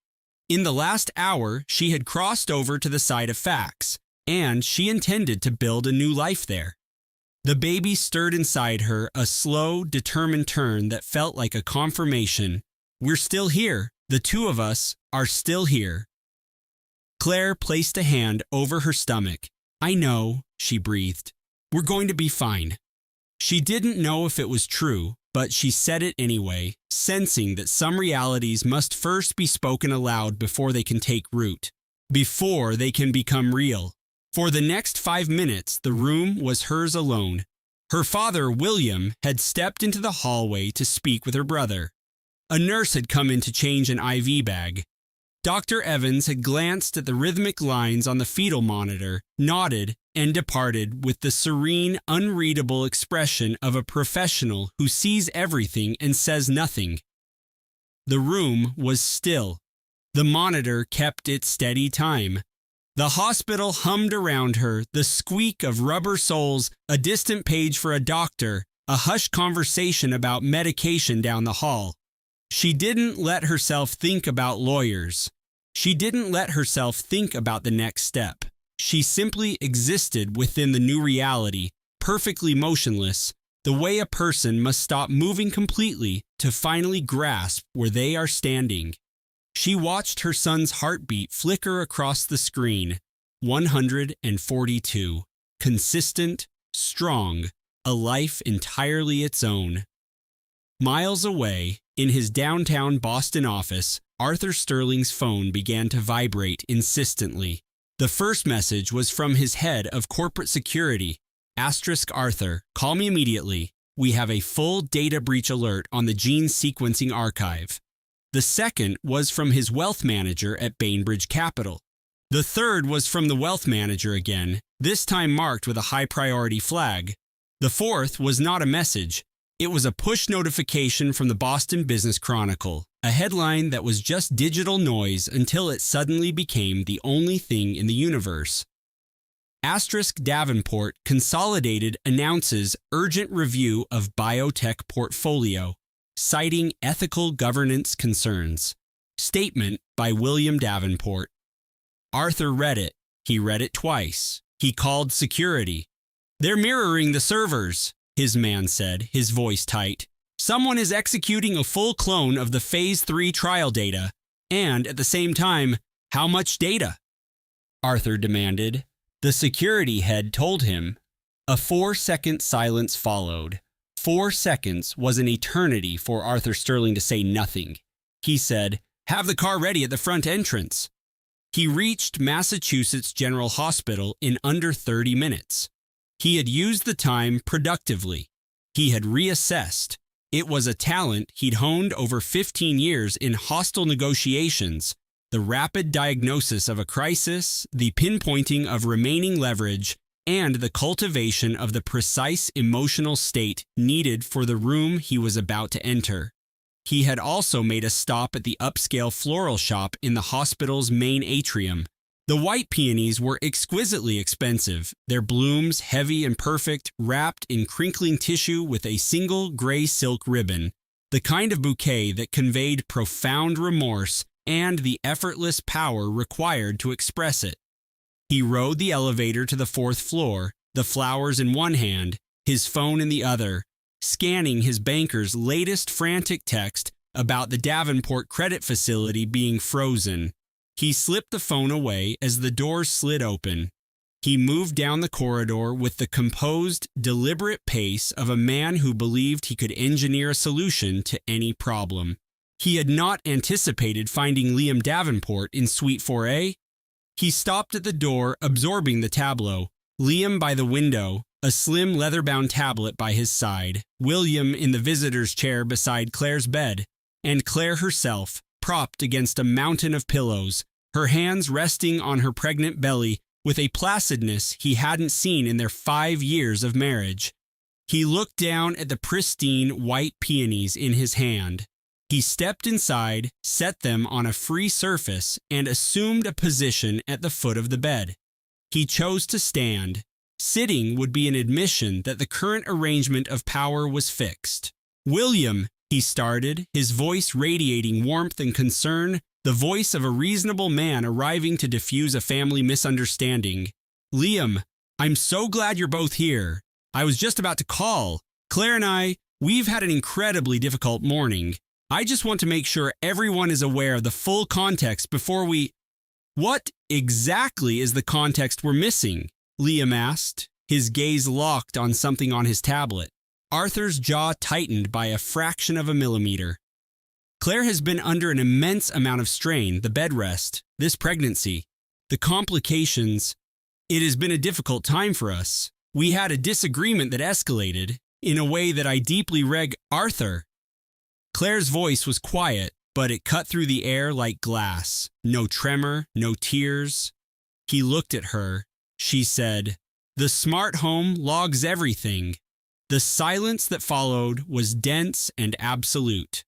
[SPEAKER 5] In the last hour, she had crossed over to the side of facts, and she intended to build a new life there. The baby stirred inside her a slow, determined turn that felt like a confirmation. We're still here. The two of us are still here. Claire placed a hand over her stomach. I know, she breathed. We're going to be fine. She didn't know if it was true, but she said it anyway, sensing that some realities must first be spoken aloud before they can take root, before they can become real. For the next 5 minutes, the room was hers alone. Her father, William, had stepped into the hallway to speak with her brother. A nurse had come in to change an IV bag. Dr. Evans had glanced at the rhythmic lines on the fetal monitor, nodded, and departed with the serene, unreadable expression of a professional who sees everything and says nothing. The room was still. The monitor kept its steady time. The hospital hummed around her, the squeak of rubber soles, a distant page for a doctor, a hushed conversation about medication down the hall. She didn't let herself think about lawyers. She didn't let herself think about the next step. She simply existed within the new reality, perfectly motionless, the way a person must stop moving completely to finally grasp where they are standing. She watched her son's heartbeat flicker across the screen. 142. Consistent, strong, a life entirely its own. Miles away, in his downtown Boston office, Arthur Sterling's phone began to vibrate insistently. The first message was from his head of corporate security. *Arthur, call me immediately. We have a full data breach alert on the gene sequencing archive. The second was from his wealth manager at Bainbridge Capital. The third was from the wealth manager again, this time marked with a high priority flag. The fourth was not a message. It was a push notification from the Boston Business Chronicle, a headline that was just digital noise until it suddenly became the only thing in the universe. Davenport Consolidated announces urgent review of biotech portfolio, citing ethical governance concerns. Statement by William Davenport. Arthur read it. He read it twice. He called security. They're mirroring the servers, his man said, his voice tight. Someone is executing a full clone of the Phase 3 trial data. And at the same time, how much data? Arthur demanded. The security head told him. A 4-second silence followed. 4 seconds was an eternity for Arthur Sterling to say nothing. He said, have the car ready at the front entrance. He reached Massachusetts General Hospital in under 30 minutes. He had used the time productively. He had reassessed. It was a talent he'd honed over 15 years in hostile negotiations, the rapid diagnosis of a crisis, the pinpointing of remaining leverage, and the cultivation of the precise emotional state needed for the room he was about to enter. He had also made a stop at the upscale floral shop in the hospital's main atrium. The white peonies were exquisitely expensive, their blooms heavy and perfect, wrapped in crinkling tissue with a single gray silk ribbon, the kind of bouquet that conveyed profound remorse and the effortless power required to express it. He rode the elevator to the 4th floor, the flowers in one hand, his phone in the other, scanning his banker's latest frantic text about the Davenport credit facility being frozen. He slipped the phone away as the doors slid open. He moved down the corridor with the composed, deliberate pace of a man who believed he could engineer a solution to any problem. He had not anticipated finding Liam Davenport in Suite 4A. He stopped at the door, absorbing the tableau. Liam by the window, a slim leather-bound tablet by his side, William in the visitor's chair beside Claire's bed, and Claire herself, propped against a mountain of pillows, her hands resting on her pregnant belly with a placidness he hadn't seen in their 5 years of marriage. He looked down at the pristine white peonies in his hand. He stepped inside, set them on a free surface, and assumed a position at the foot of the bed. He chose to stand. Sitting would be an admission that the current arrangement of power was fixed. "William," he started, his voice radiating warmth and concern, the voice of a reasonable man arriving to diffuse a family misunderstanding. "Liam, I'm so glad you're both here. I was just about to call. Claire and we've had an incredibly difficult morning. I just want to make sure everyone is aware of the full context before we—" "What exactly is the context we're missing?" Liam asked, his gaze locked on something on his tablet. Arthur's jaw tightened by a fraction of a millimeter. "Claire has been under an immense amount of strain, the bed rest, this pregnancy, the complications. It has been a difficult time for us. We had a disagreement that escalated in a way that I deeply Arthur." Claire's voice was quiet, but it cut through the air like glass. No tremor, no tears. He looked at her. She said, "The smart home logs everything." The silence that followed was dense and absolute.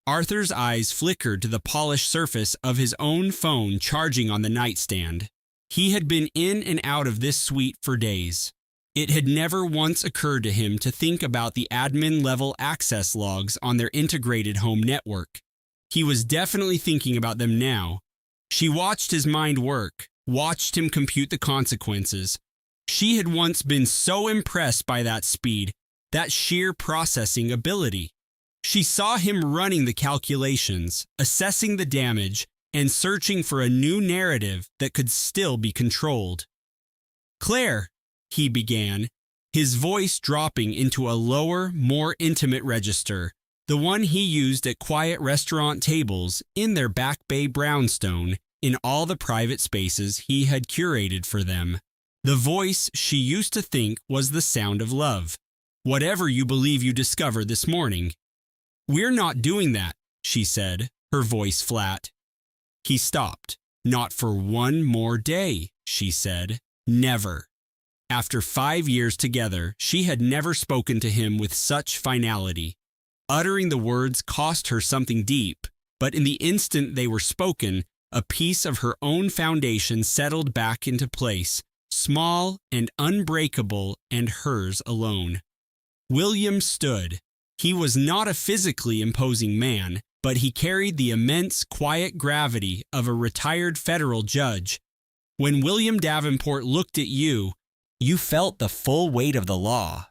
[SPEAKER 5] Arthur's eyes flickered to the polished surface of his own phone charging on the nightstand. He had been in and out of this suite for days. It had never once occurred to him to think about the admin-level access logs on their integrated home network. He was definitely thinking about them now. She watched his mind work, watched him compute the consequences. She had once been so impressed by that speed, that sheer processing ability. She saw him running the calculations, assessing the damage, and searching for a new narrative that could still be controlled. "Claire," he began, his voice dropping into a lower, more intimate register, the one he used at quiet restaurant tables in their Back Bay brownstone in all the private spaces he had curated for them. The voice she used to think was the sound of love. "Whatever you believe you discovered this morning." "We're not doing that," she said, her voice flat. He stopped. "Not for one more day," she said. "Never." After 5 years together, she had never spoken to him with such finality. Uttering the words cost her something deep, but in the instant they were spoken, a piece of her own foundation settled back into place, small and unbreakable and hers alone. William stood. He was not a physically imposing man, but he carried the immense, quiet gravity of a retired federal judge. When William Davenport looked at you, you felt the full weight of the law.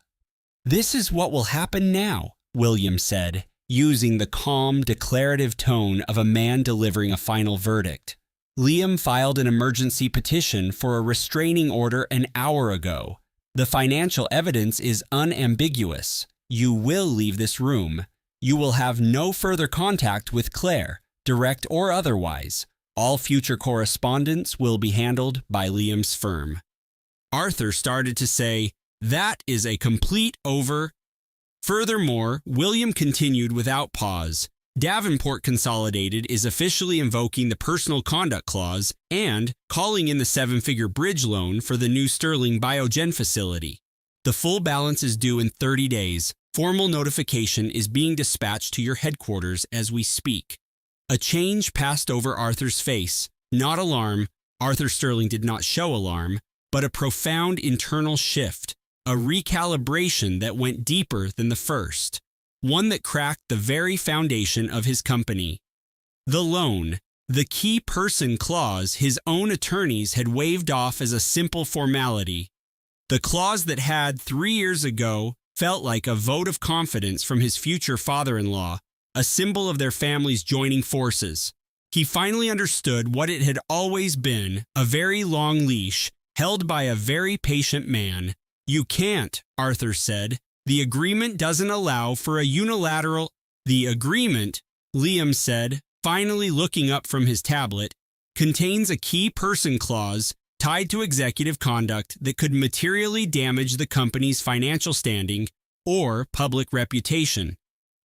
[SPEAKER 5] "This is what will happen now," William said, using the calm, declarative tone of a man delivering a final verdict. "Liam filed an emergency petition for a restraining order an hour ago. The financial evidence is unambiguous. You will leave this room. You will have no further contact with Claire, direct or otherwise. All future correspondence will be handled by Liam's firm." Arthur started to say, "That is a complete over." Furthermore, William continued without pause. Davenport Consolidated is officially invoking the personal conduct clause and calling in the 7-figure bridge loan for the new Sterling Biogen facility. The full balance is due in 30 days. Formal notification is being dispatched to your headquarters as we speak. A change passed over Arthur's face, not alarm, Arthur Sterling did not show alarm, but a profound internal shift, a recalibration that went deeper than the first, one that cracked the very foundation of his company. The loan, the key person clause his own attorneys had waved off as a simple formality. The clause that had 3 years ago felt like a vote of confidence from his future father-in-law, a symbol of their family's joining forces. He finally understood what it had always been, a very long leash, held by a very patient man. "You can't," Arthur said. "The agreement doesn't allow for a unilateral—" "The agreement," Liam said, finally looking up from his tablet, "contains a key person clause tied to executive conduct that could materially damage the company's financial standing or public reputation.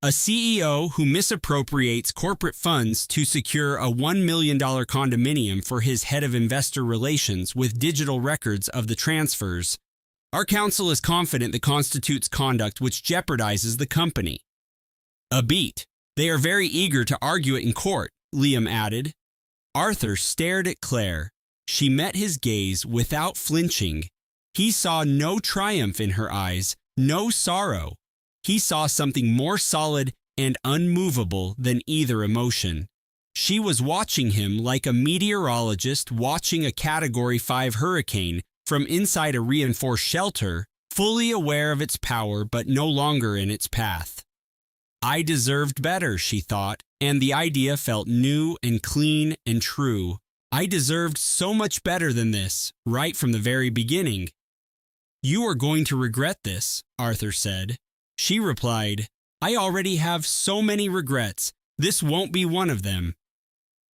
[SPEAKER 5] A CEO who misappropriates corporate funds to secure a $1 million condominium for his head of investor relations with digital records of the transfers. Our counsel is confident that constitutes conduct which jeopardizes the company." "A beat. They are very eager to argue it in court," Liam added. Arthur stared at Claire. She met his gaze without flinching. He saw no triumph in her eyes, no sorrow. He saw something more solid and unmovable than either emotion. She was watching him like a meteorologist watching a Category 5 hurricane from inside a reinforced shelter, fully aware of its power but no longer in its path. I deserved better, she thought, and the idea felt new and clean and true. I deserved so much better than this, right from the very beginning. "You are going to regret this," Arthur said. She replied, "I already have so many regrets. This won't be one of them."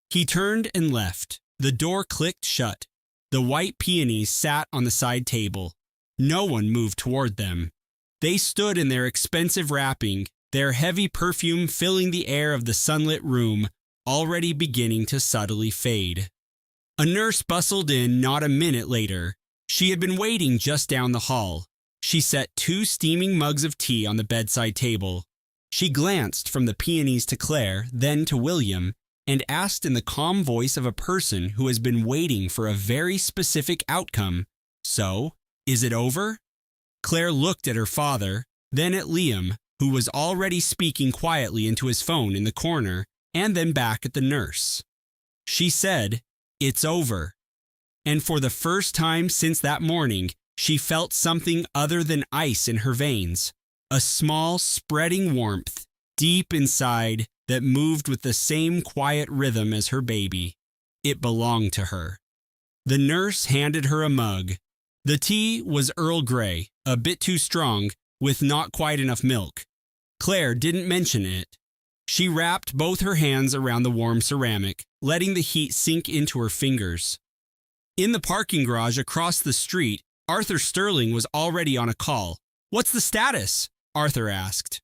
[SPEAKER 5] He turned and left. The door clicked shut. The white peonies sat on the side table. No one moved toward them. They stood in their expensive wrapping, their heavy perfume filling the air of the sunlit room, already beginning to subtly fade. A nurse bustled in not a minute later. She had been waiting just down the hall. She set 2 steaming mugs of tea on the bedside table. She glanced from the peonies to Claire, then to William, and asked in the calm voice of a person who has been waiting for a very specific outcome, "So, is it over?" Claire looked at her father, then at Liam, who was already speaking quietly into his phone in the corner, and then back at the nurse. She said, "It's over." And for the first time since that morning, she felt something other than ice in her veins, a small, spreading warmth, deep inside, that moved with the same quiet rhythm as her baby. It belonged to her. The nurse handed her a mug. The tea was Earl Grey, a bit too strong, with not quite enough milk. Claire didn't mention it. She wrapped both her hands around the warm ceramic, letting the heat sink into her fingers. In the parking garage across the street, Arthur Sterling was already on a call. "What's the status?" Arthur asked.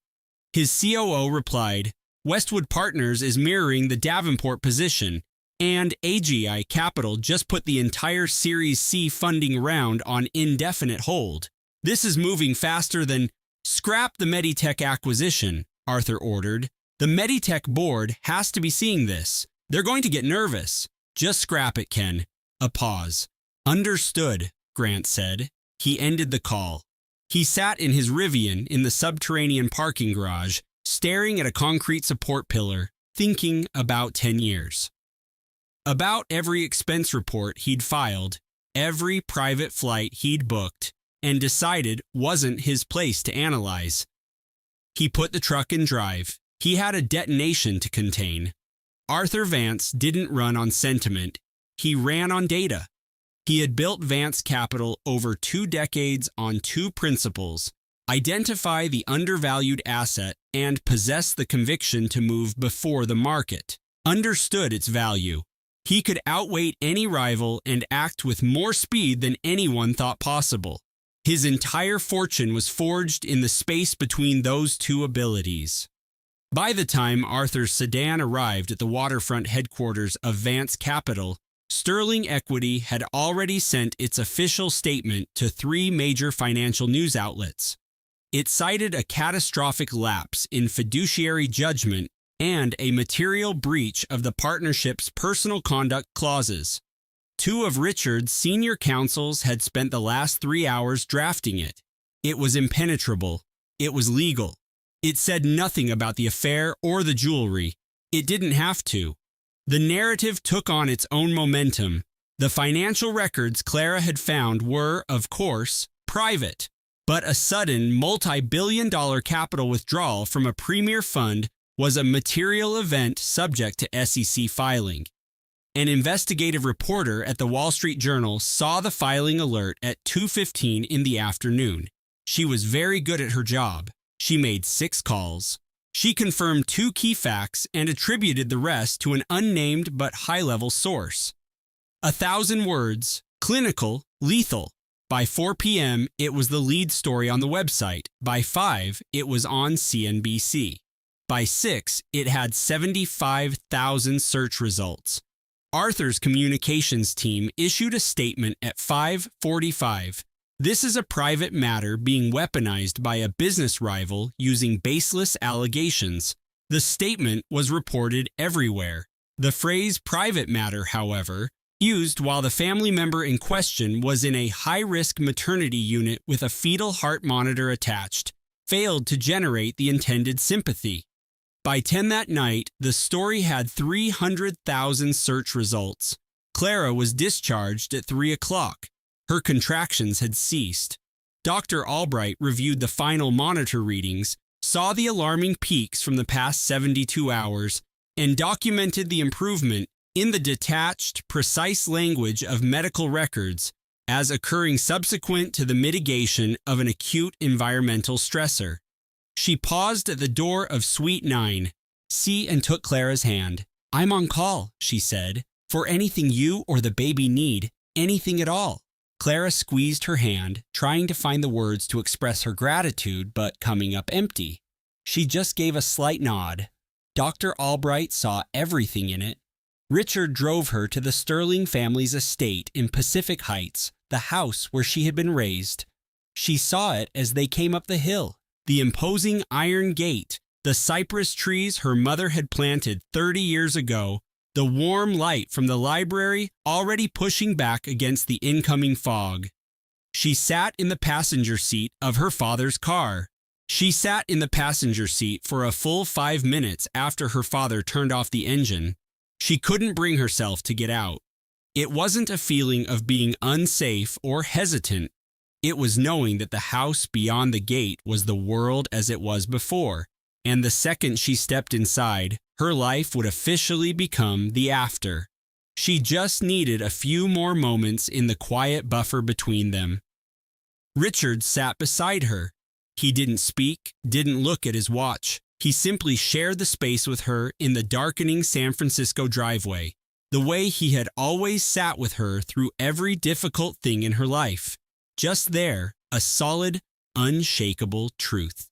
[SPEAKER 5] His COO replied, "Westwood Partners is mirroring the Davenport position, and AGI Capital just put the entire Series C funding round on indefinite hold. This is moving faster than—" "Scrap the Meditech acquisition," Arthur ordered. "The Meditech board has to be seeing this. They're going to get nervous. Just scrap it, Ken." A pause. "Understood," Grant said. He ended the call. He sat in his Rivian in the subterranean parking garage, staring at a concrete support pillar, thinking about 10 years. About every expense report he'd filed, every private flight he'd booked, and decided wasn't his place to analyze. He put the truck in drive. He had a detonation to contain. Arthur Vance didn't run on sentiment. He ran on data. He had built Vance Capital over 2 decades on 2 principles: identify the undervalued asset and possess the conviction to move before the market. Understood its value. He could outweight any rival and act with more speed than anyone thought possible. His entire fortune was forged in the space between those 2 abilities. By the time Arthur's sedan arrived at the waterfront headquarters of Vance Capital, Sterling Equity had already sent its official statement to 3 major financial news outlets. It cited a catastrophic lapse in fiduciary judgment and a material breach of the partnership's personal conduct clauses. Two of Richard's senior counsels had spent the last 3 hours drafting it. It was impenetrable. It was legal. It said nothing about the affair or the jewelry. It didn't have to. The narrative took on its own momentum. The financial records Clara had found were, of course, private. But a sudden multi-billion-dollar capital withdrawal from a premier fund was a material event subject to SEC filing. An investigative reporter at the Wall Street Journal saw the filing alert at 2:15 in the afternoon. She was very good at her job. She made 6 calls. She confirmed 2 key facts and attributed the rest to an unnamed but high-level source. 1,000 words, clinical, lethal. By 4 p.m., it was the lead story on the website. By 5, it was on CNBC. By 6, it had 75,000 search results. Arthur's communications team issued a statement at 5:45. This is a private matter being weaponized by a business rival using baseless allegations. The statement was reported everywhere. The phrase private matter, however, used while the family member in question was in a high-risk maternity unit with a fetal heart monitor attached, failed to generate the intended sympathy. By 10 that night, the story had 300,000 search results. Clara was discharged at 3 o'clock. Her contractions had ceased. Dr. Albright reviewed the final monitor readings, saw the alarming peaks from the past 72 hours, and documented the improvement in the detached, precise language of medical records as occurring subsequent to the mitigation of an acute environmental stressor. She paused at the door of Suite 9, and took Clara's hand. "I'm on call," she said, "for anything you or the baby need, anything at all." Clara squeezed her hand, trying to find the words to express her gratitude, but coming up empty. She just gave a slight nod. Dr. Albright saw everything in it. Richard drove her to the Sterling family's estate in Pacific Heights, the house where she had been raised. She saw it as they came up the hill, the imposing iron gate, the cypress trees her mother had planted 30 years ago, the warm light from the library already pushing back against the incoming fog. She sat in the passenger seat of her father's car. She sat in the passenger seat for a full 5 minutes after her father turned off the engine. She couldn't bring herself to get out. It wasn't a feeling of being unsafe or hesitant. It was knowing that the house beyond the gate was the world as it was before, and the second she stepped inside, her life would officially become the after. She just needed a few more moments in the quiet buffer between them. Richard sat beside her. He didn't speak, didn't look at his watch. He simply shared the space with her in the darkening San Francisco driveway, the way he had always sat with her through every difficult thing in her life. Just there, a solid, unshakable truth.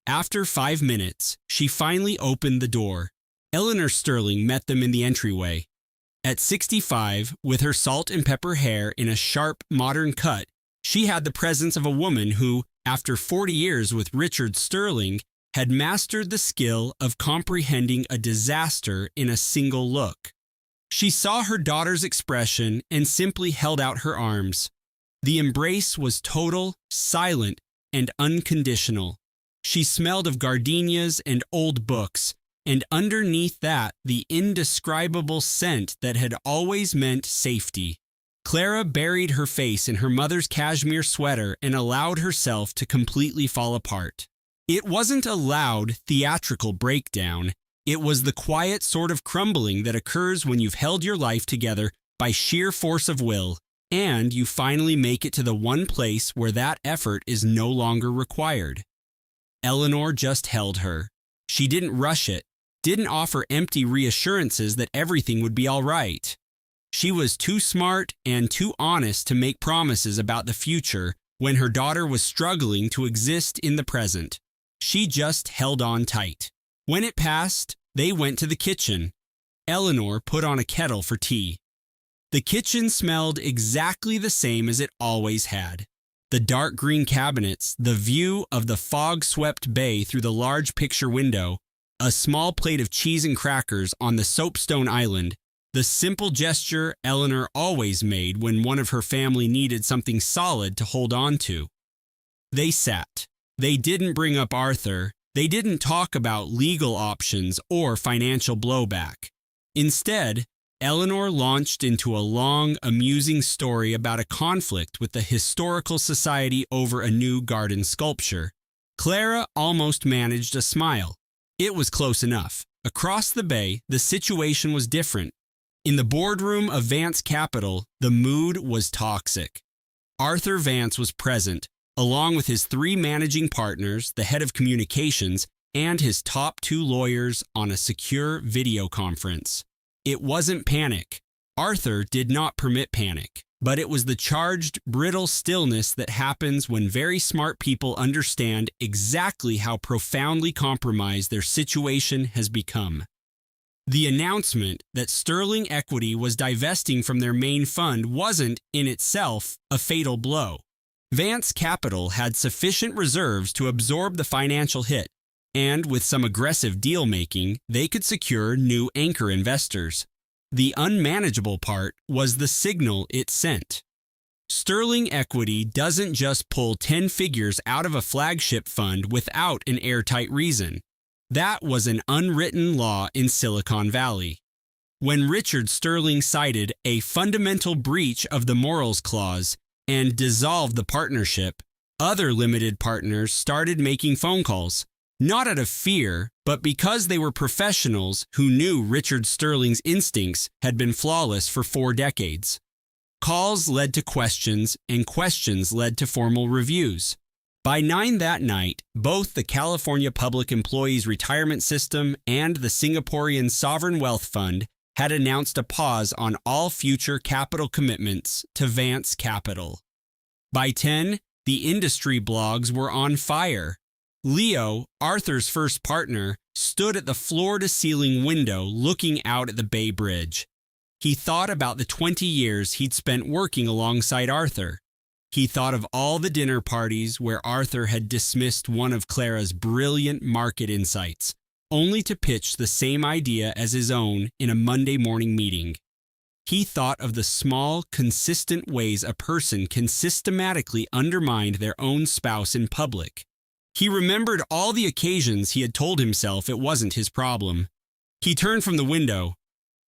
[SPEAKER 5] After 5 minutes, she finally opened the door. Eleanor Sterling met them in the entryway. At 65, with her salt and pepper hair in a sharp, modern cut, she had the presence of a woman who, after 40 years with Richard Sterling, had mastered the skill of comprehending a disaster in a single look. She saw her daughter's expression and simply held out her arms. The embrace was total, silent, and unconditional. She smelled of gardenias and old books, and underneath that, the indescribable scent that had always meant safety. Clara buried her face in her mother's cashmere sweater and allowed herself to completely fall apart. It wasn't a loud, theatrical breakdown. It was the quiet sort of crumbling that occurs when you've held your life together by sheer force of will, and you finally make it to the one place where that effort is no longer required. Eleanor just held her. She didn't rush it, didn't offer empty reassurances that everything would be all right. She was too smart and too honest to make promises about the future when her daughter was struggling to exist in the present. She just held on tight. When it passed, they went to the kitchen. Eleanor put on a kettle for tea. The kitchen smelled exactly the same as it always had. The dark green cabinets, the view of the fog-swept bay through the large picture window, a small plate of cheese and crackers on the soapstone island, the simple gesture Eleanor always made when one of her family needed something solid to hold on to. They sat. They didn't bring up Arthur. They didn't talk about legal options or financial blowback. Instead, Eleanor launched into a long, amusing story about a conflict with the Historical Society over a new garden sculpture. Clara almost managed a smile. It was close enough. Across the bay, the situation was different. In the boardroom of Vance Capital, the mood was toxic. Arthur Vance was present, along with his 3 managing partners, the head of communications, and his top 2 lawyers on a secure video conference. It wasn't panic. Arthur did not permit panic, but it was the charged, brittle stillness that happens when very smart people understand exactly how profoundly compromised their situation has become. The announcement that Sterling Equity was divesting from their main fund wasn't, in itself, a fatal blow. Vance Capital had sufficient reserves to absorb the financial hit, and with some aggressive deal-making, they could secure new anchor investors. The unmanageable part was the signal it sent. Sterling Equity doesn't just pull 10 figures out of a flagship fund without an airtight reason. That was an unwritten law in Silicon Valley. When Richard Sterling cited a fundamental breach of the morals clause and dissolved the partnership, other limited partners started making phone calls, not out of fear, but because they were professionals who knew Richard Sterling's instincts had been flawless for 4 decades. Calls led to questions, and questions led to formal reviews. By 9 that night, both the California Public Employees Retirement System and the Singaporean Sovereign Wealth Fund had announced a pause on all future capital commitments to Vance Capital. By 10, the industry blogs were on fire. Leo, Arthur's first partner, stood at the floor-to-ceiling window looking out at the Bay Bridge. He thought about the 20 years he'd spent working alongside Arthur. He thought of all the dinner parties where Arthur had dismissed one of Clara's brilliant market insights, only to pitch the same idea as his own in a Monday morning meeting. He thought of the small, consistent ways a person can systematically undermine their own spouse in public. He remembered all the occasions he had told himself it wasn't his problem. He turned from the window.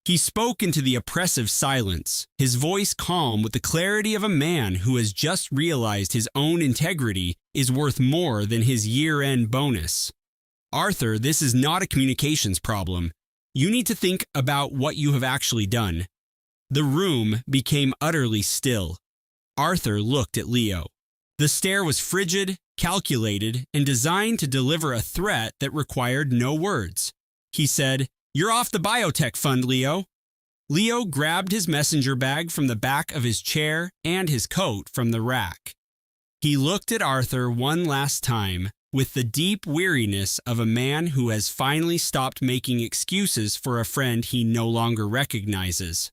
[SPEAKER 5] He spoke into the oppressive silence, his voice calm with the clarity of a man who has just realized his own integrity is worth more than his year-end bonus. Arthur, this is not a communications problem. You need to think about what you have actually done. The room became utterly still. Arthur looked at Leo. The stare was frigid, calculated, and designed to deliver a threat that required no words. He said, "You're off the biotech fund, Leo." Leo grabbed his messenger bag from the back of his chair and his coat from the rack. He looked at Arthur one last time with the deep weariness of a man who has finally stopped making excuses for a friend he no longer recognizes.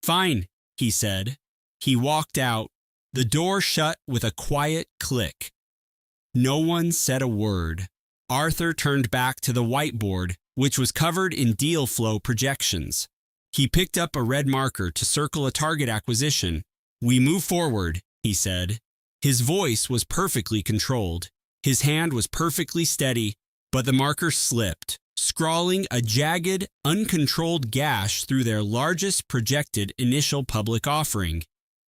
[SPEAKER 5] "Fine," he said. He walked out. The door shut with a quiet click. No one said a word. Arthur turned back to the whiteboard, which was covered in deal flow projections. He picked up a red marker to circle a target acquisition. "We move forward," he said. His voice was perfectly controlled. His hand was perfectly steady, but the marker slipped, scrawling a jagged, uncontrolled gash through their largest projected initial public offering.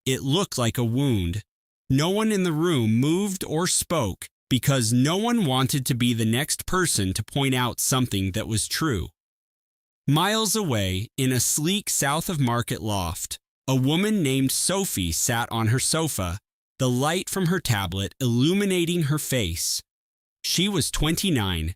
[SPEAKER 5] It looked like a wound. No one in the room moved or spoke because no one wanted to be the next person to point out something that was true. Miles away, in a sleek South of Market loft, a woman named Sophie sat on her sofa, the light from her tablet illuminating her face. She was 29.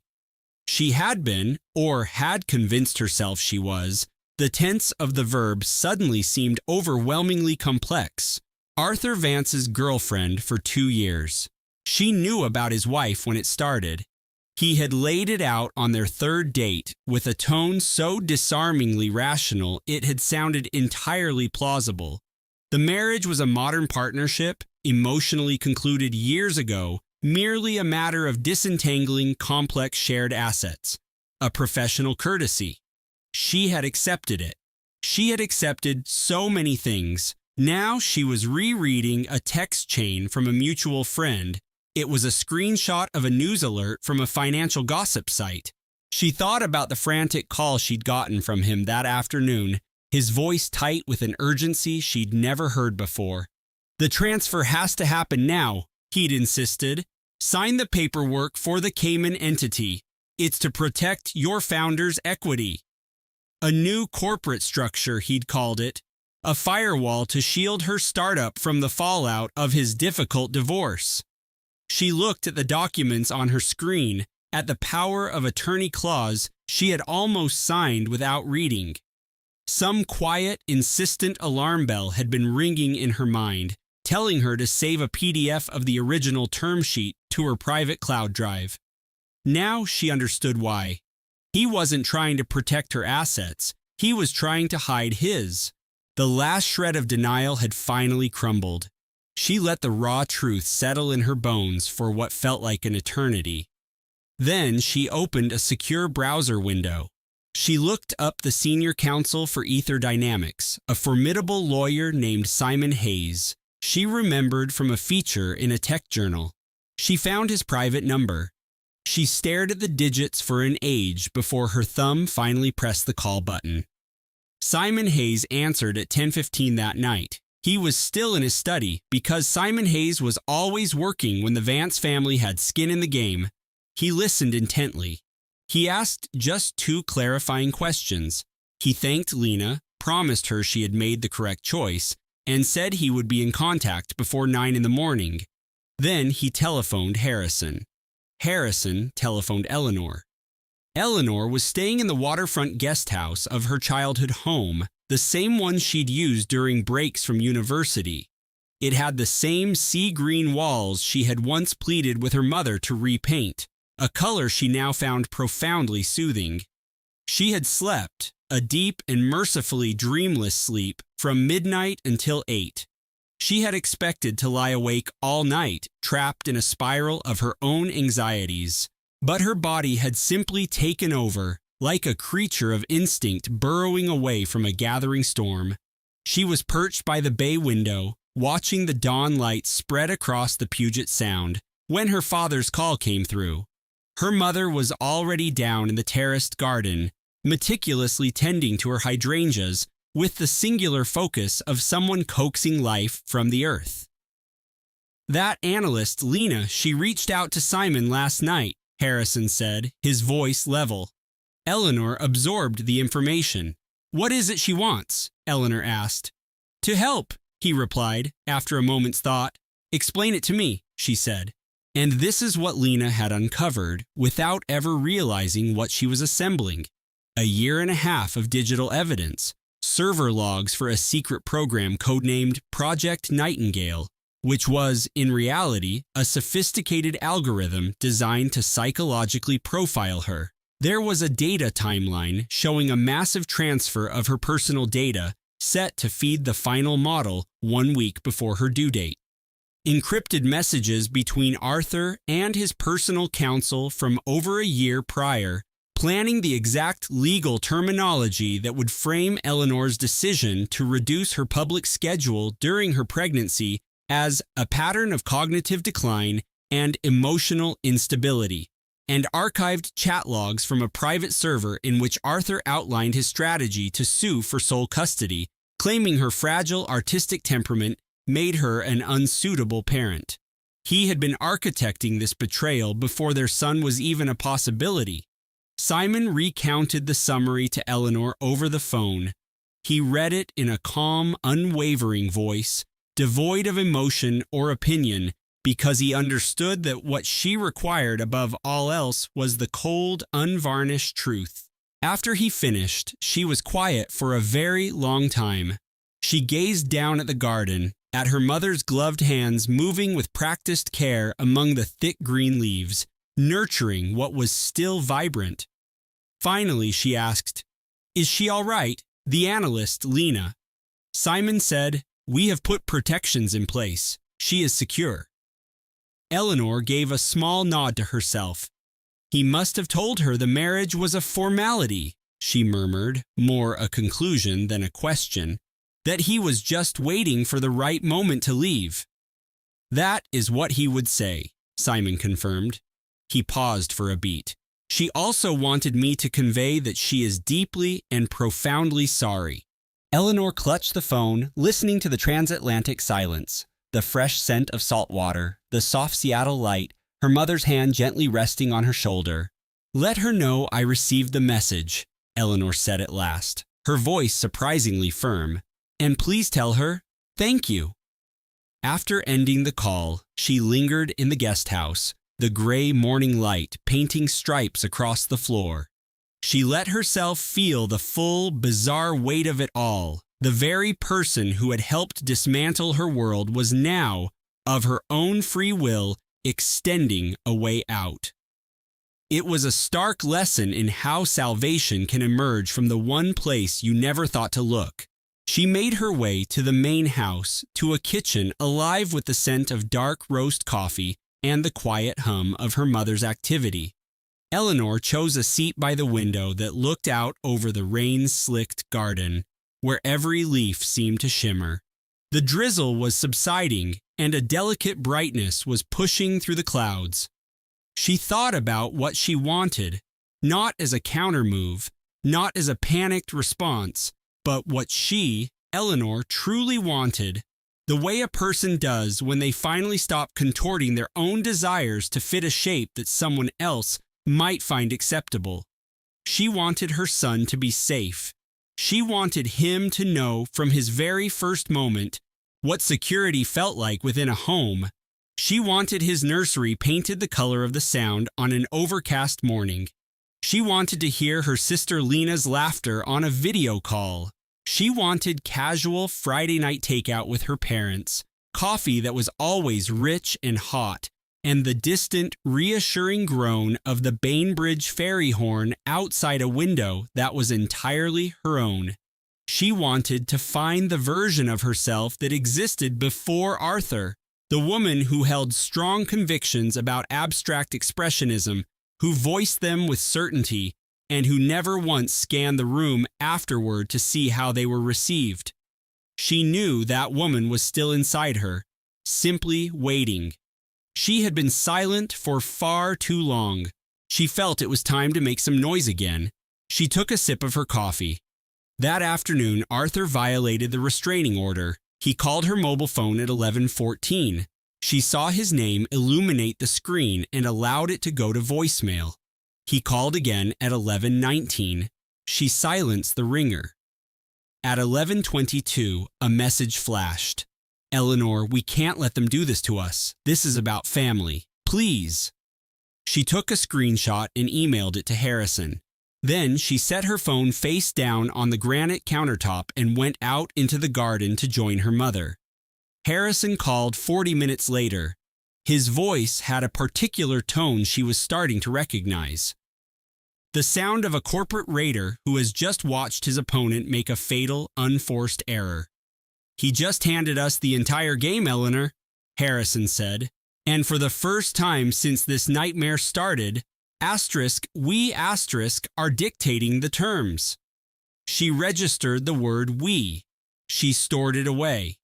[SPEAKER 5] She had been, or had convinced herself she was. The tense of the verb suddenly seemed overwhelmingly complex. Arthur Vance's girlfriend for 2 years. She knew about his wife when it started. He had laid it out on their 3rd date with a tone so disarmingly rational it had sounded entirely plausible. The marriage was a modern partnership, emotionally concluded years ago, merely a matter of disentangling complex shared assets, a professional courtesy. She had accepted it. She had accepted so many things. Now she was rereading a text chain from a mutual friend. It was a screenshot of a news alert from a financial gossip site. She thought about the frantic call she'd gotten from him that afternoon, his voice tight with an urgency she'd never heard before. "The transfer has to happen now," he'd insisted. "Sign the paperwork for the Cayman entity. It's to protect your founder's equity." A new corporate structure, he'd called it, a firewall to shield her startup from the fallout of his difficult divorce. She looked at the documents on her screen, at the power of attorney clause she had almost signed without reading. Some quiet, insistent alarm bell had been ringing in her mind, telling her to save a PDF of the original term sheet to her private cloud drive. Now she understood why. He wasn't trying to protect her assets. He was trying to hide his. The last shred of denial had finally crumbled. She let the raw truth settle in her bones for what felt like an eternity. Then she opened a secure browser window. She looked up the senior counsel for Ether Dynamics, a formidable lawyer named Simon Hayes. She remembered from a feature in a tech journal. She found his private number. She stared at the digits for an age before her thumb finally pressed the call button. Simon Hayes answered at 10:15 that night. He was still in his study because Simon Hayes was always working when the Vance family had skin in the game. He listened intently. He asked just 2 clarifying questions. He thanked Lena, promised her she had made the correct choice, and said he would be in contact before 9 in the morning. Then he telephoned Harrison. Harrison telephoned Eleanor. Eleanor was staying in the waterfront guest house of her childhood home, the same one she'd used during breaks from university. It had the same sea green walls she had once pleaded with her mother to repaint, a color she now found profoundly soothing. She had slept, a deep and mercifully dreamless sleep, from midnight until 8. She had expected to lie awake all night, trapped in a spiral of her own anxieties. But her body had simply taken over, like a creature of instinct burrowing away from a gathering storm. She was perched by the bay window, watching the dawn light spread across the Puget Sound, when her father's call came through. Her mother was already down in the terraced garden, meticulously tending to her hydrangeas, with the singular focus of someone coaxing life from the earth. "That analyst, Lena, she reached out to Simon last night," Harrison said, his voice level. Eleanor absorbed the information. "What is it she wants?" Eleanor asked. "To help," he replied, after a moment's thought. "Explain it to me," she said. And this is what Lena had uncovered without ever realizing what she was assembling. 1.5 years of digital evidence. Server logs for a secret program codenamed Project Nightingale, which was, in reality, a sophisticated algorithm designed to psychologically profile her. There was a data timeline showing a massive transfer of her personal data set to feed the final model 1 week before her due date. Encrypted messages between Arthur and his personal counsel from over a year prior, planning the exact legal terminology that would frame Eleanor's decision to reduce her public schedule during her pregnancy as a pattern of cognitive decline and emotional instability, and archived chat logs from a private server in which Arthur outlined his strategy to sue for sole custody, claiming her fragile artistic temperament made her an unsuitable parent. He had been architecting this betrayal before their son was even a possibility. Simon recounted the summary to Eleanor over the phone. He read it in a calm, unwavering voice, devoid of emotion or opinion, because he understood that what she required above all else was the cold, unvarnished truth. After he finished, she was quiet for a very long time. She gazed down at the garden, at her mother's gloved hands moving with practiced care among the thick green leaves, nurturing what was still vibrant. Finally, she asked, "Is she all right, the analyst, Lena?" Simon said, "We have put protections in place. She is secure." Eleanor gave a small nod to herself. He must have told her the marriage was a formality. she murmured, more a conclusion than a question, that he was just waiting for the right moment to leave. That is what he would say, Simon confirmed. He paused for a beat. She also wanted me to convey that she is deeply and profoundly sorry. Eleanor clutched the phone, listening to the transatlantic silence, the fresh scent of salt water, the soft Seattle light, her mother's hand gently resting on her shoulder. "Let her know I received the message," Eleanor said at last, her voice surprisingly firm. "And please tell her, thank you." After ending the call, she lingered in the guest house, the gray morning light painting stripes across the floor. She let herself feel the full, bizarre weight of it all. The very person who had helped dismantle her world was now, of her own free will, extending a way out. It was a stark lesson in how salvation can emerge from the one place you never thought to look. She made her way to the main house, to a kitchen alive with the scent of dark roast coffee and the quiet hum of her mother's activity. Eleanor chose a seat by the window that looked out over the rain-slicked garden, where every leaf seemed to shimmer. The drizzle was subsiding, and a delicate brightness was pushing through the clouds. She thought about what she wanted, not as a countermove, not as a panicked response, but what she, Eleanor, truly wanted, the way a person does when they finally stop contorting their own desires to fit a shape that someone else might find acceptable. She wanted her son to be safe. She wanted him to know from his very first moment what security felt like within a home. She wanted his nursery painted the color of the sound on an overcast morning. She wanted to hear her sister Lena's laughter on a video call. She wanted casual Friday night takeout with her parents, coffee that was always rich and hot, and the distant, reassuring groan of the Bainbridge ferry horn outside a window that was entirely her own. She wanted to find the version of herself that existed before Arthur, the woman who held strong convictions about abstract expressionism, who voiced them with certainty, and who never once scanned the room afterward to see how they were received. She knew that woman was still inside her, simply waiting. She had been silent for far too long. She felt it was time to make some noise again. She took a sip of her coffee. That afternoon, Arthur violated the restraining order. He called her mobile phone at 11:14. She saw his name illuminate the screen and allowed it to go to voicemail. He called again at 11:19. She silenced the ringer. At 11:22, a message flashed. "Eleanor, we can't let them do this to us. This is about family. Please." She took a screenshot and emailed it to Harrison. Then she set her phone face down on the granite countertop and went out into the garden to join her mother. Harrison called 40 minutes later. His voice had a particular tone she was starting to recognize. The sound of a corporate raider who has just watched his opponent make a fatal, unforced error. "He just handed us the entire game, Eleanor," Harrison said. "And for the first time since this nightmare started, we are dictating the terms." She registered the word we. She stored it away.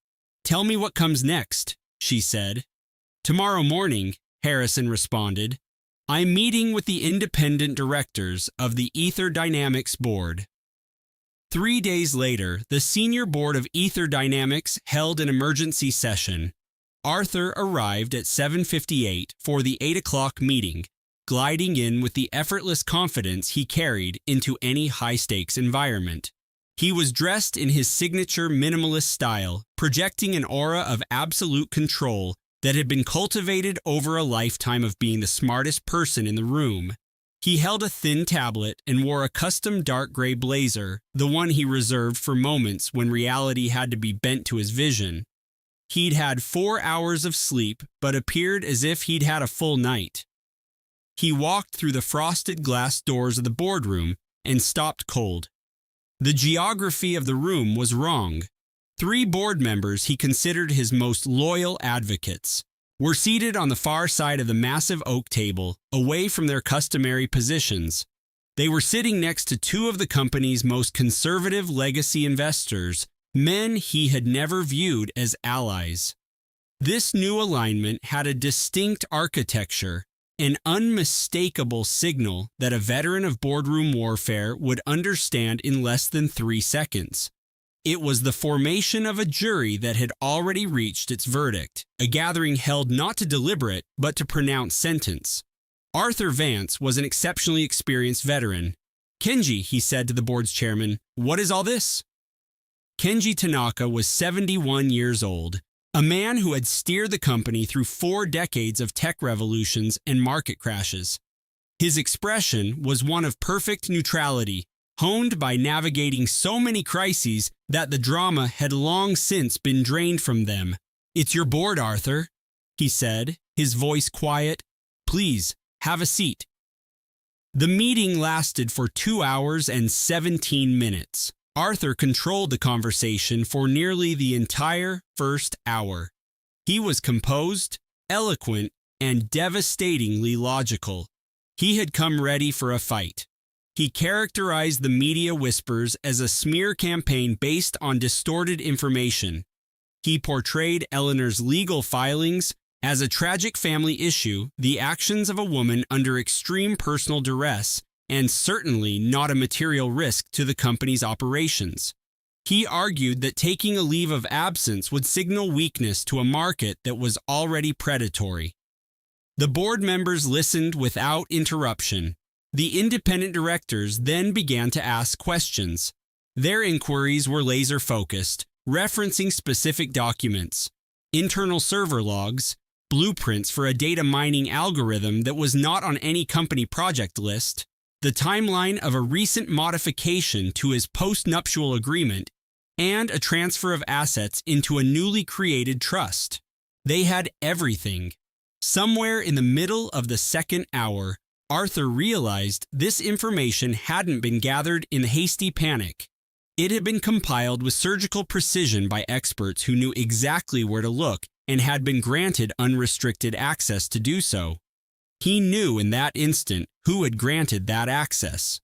[SPEAKER 5] "Tell me what comes next," she said. "Tomorrow morning," Harrison responded. "I'm meeting with the independent directors of the Ether Dynamics board." 3 days later, the senior board of Ether Dynamics held an emergency session. Arthur arrived at 7:58 for the 8 o'clock meeting, gliding in with the effortless confidence he carried into any high-stakes environment. He was dressed in his signature minimalist style, projecting an aura of absolute control that had been cultivated over a lifetime of being the smartest person in the room. He held a thin tablet and wore a custom dark gray blazer, the one he reserved for moments when reality had to be bent to his vision. He'd had 4 hours of sleep, but appeared as if he'd had a full night. He walked through the frosted glass doors of the boardroom and stopped cold. The geography of the room was wrong. 3 board members he considered his most loyal advocates were seated on the far side of the massive oak table, away from their customary positions. They were sitting next to two of the company's most conservative legacy investors, men he had never viewed as allies. This new alignment had a distinct architecture, an unmistakable signal that a veteran of boardroom warfare would understand in less than 3 seconds. It was the formation of a jury that had already reached its verdict, a gathering held not to deliberate, but to pronounce sentence. Arthur Vance was an exceptionally experienced veteran. "Kenji," he said to the board's chairman, "what is all this?" Kenji Tanaka was 71 years old, a man who had steered the company through 4 decades of tech revolutions and market crashes. His expression was one of perfect neutrality, honed by navigating so many crises that the drama had long since been drained from them. "It's your board, Arthur," he said, his voice quiet. "Please, have a seat." The meeting lasted for 2 hours and 17 minutes. Arthur controlled the conversation for nearly the entire first hour. He was composed, eloquent, and devastatingly logical. He had come ready for a fight. He characterized the media whispers as a smear campaign based on distorted information. He portrayed Eleanor's legal filings as a tragic family issue, the actions of a woman under extreme personal duress, and certainly not a material risk to the company's operations. He argued that taking a leave of absence would signal weakness to a market that was already predatory. The board members listened without interruption. The independent directors then began to ask questions. Their inquiries were laser-focused, referencing specific documents, internal server logs, blueprints for a data mining algorithm that was not on any company project list, the timeline of a recent modification to his post-nuptial agreement, and a transfer of assets into a newly created trust. They had everything. Somewhere in the middle of the second hour, Arthur realized this information hadn't been gathered in hasty panic. It had been compiled with surgical precision by experts who knew exactly where to look and had been granted unrestricted access to do so. He knew in that instant who had granted that access.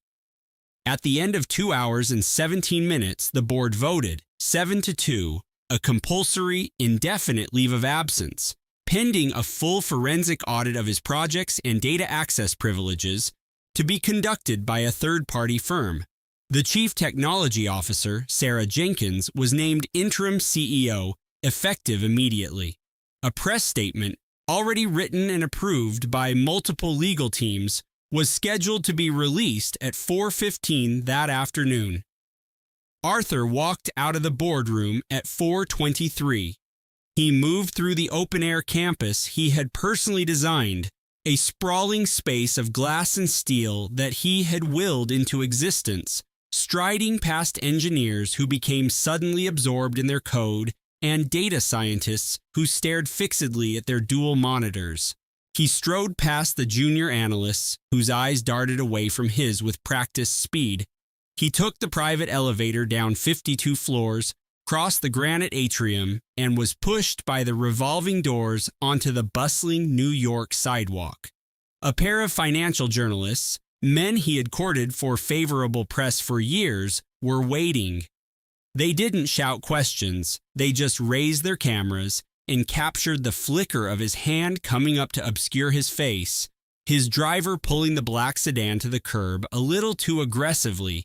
[SPEAKER 5] At the end of 2 hours and 17 minutes, the board voted 7-2, a compulsory, indefinite leave of absence, pending a full forensic audit of his projects and data access privileges, to be conducted by a third-party firm. The chief technology officer, Sarah Jenkins, was named interim CEO, effective immediately. A press statement, already written and approved by multiple legal teams, was scheduled to be released at 4:15 that afternoon. Arthur walked out of the boardroom at 4:23. He moved through the open-air campus he had personally designed, a sprawling space of glass and steel that he had willed into existence, striding past engineers who became suddenly absorbed in their code and data scientists who stared fixedly at their dual monitors. He strode past the junior analysts, whose eyes darted away from his with practiced speed. He took the private elevator down 52 floors, crossed the granite atrium, and was pushed by the revolving doors onto the bustling New York sidewalk. A pair of financial journalists, men he had courted for favorable press for years, were waiting. They didn't shout questions, they just raised their cameras and captured the flicker of his hand coming up to obscure his face, his driver pulling the black sedan to the curb a little too aggressively,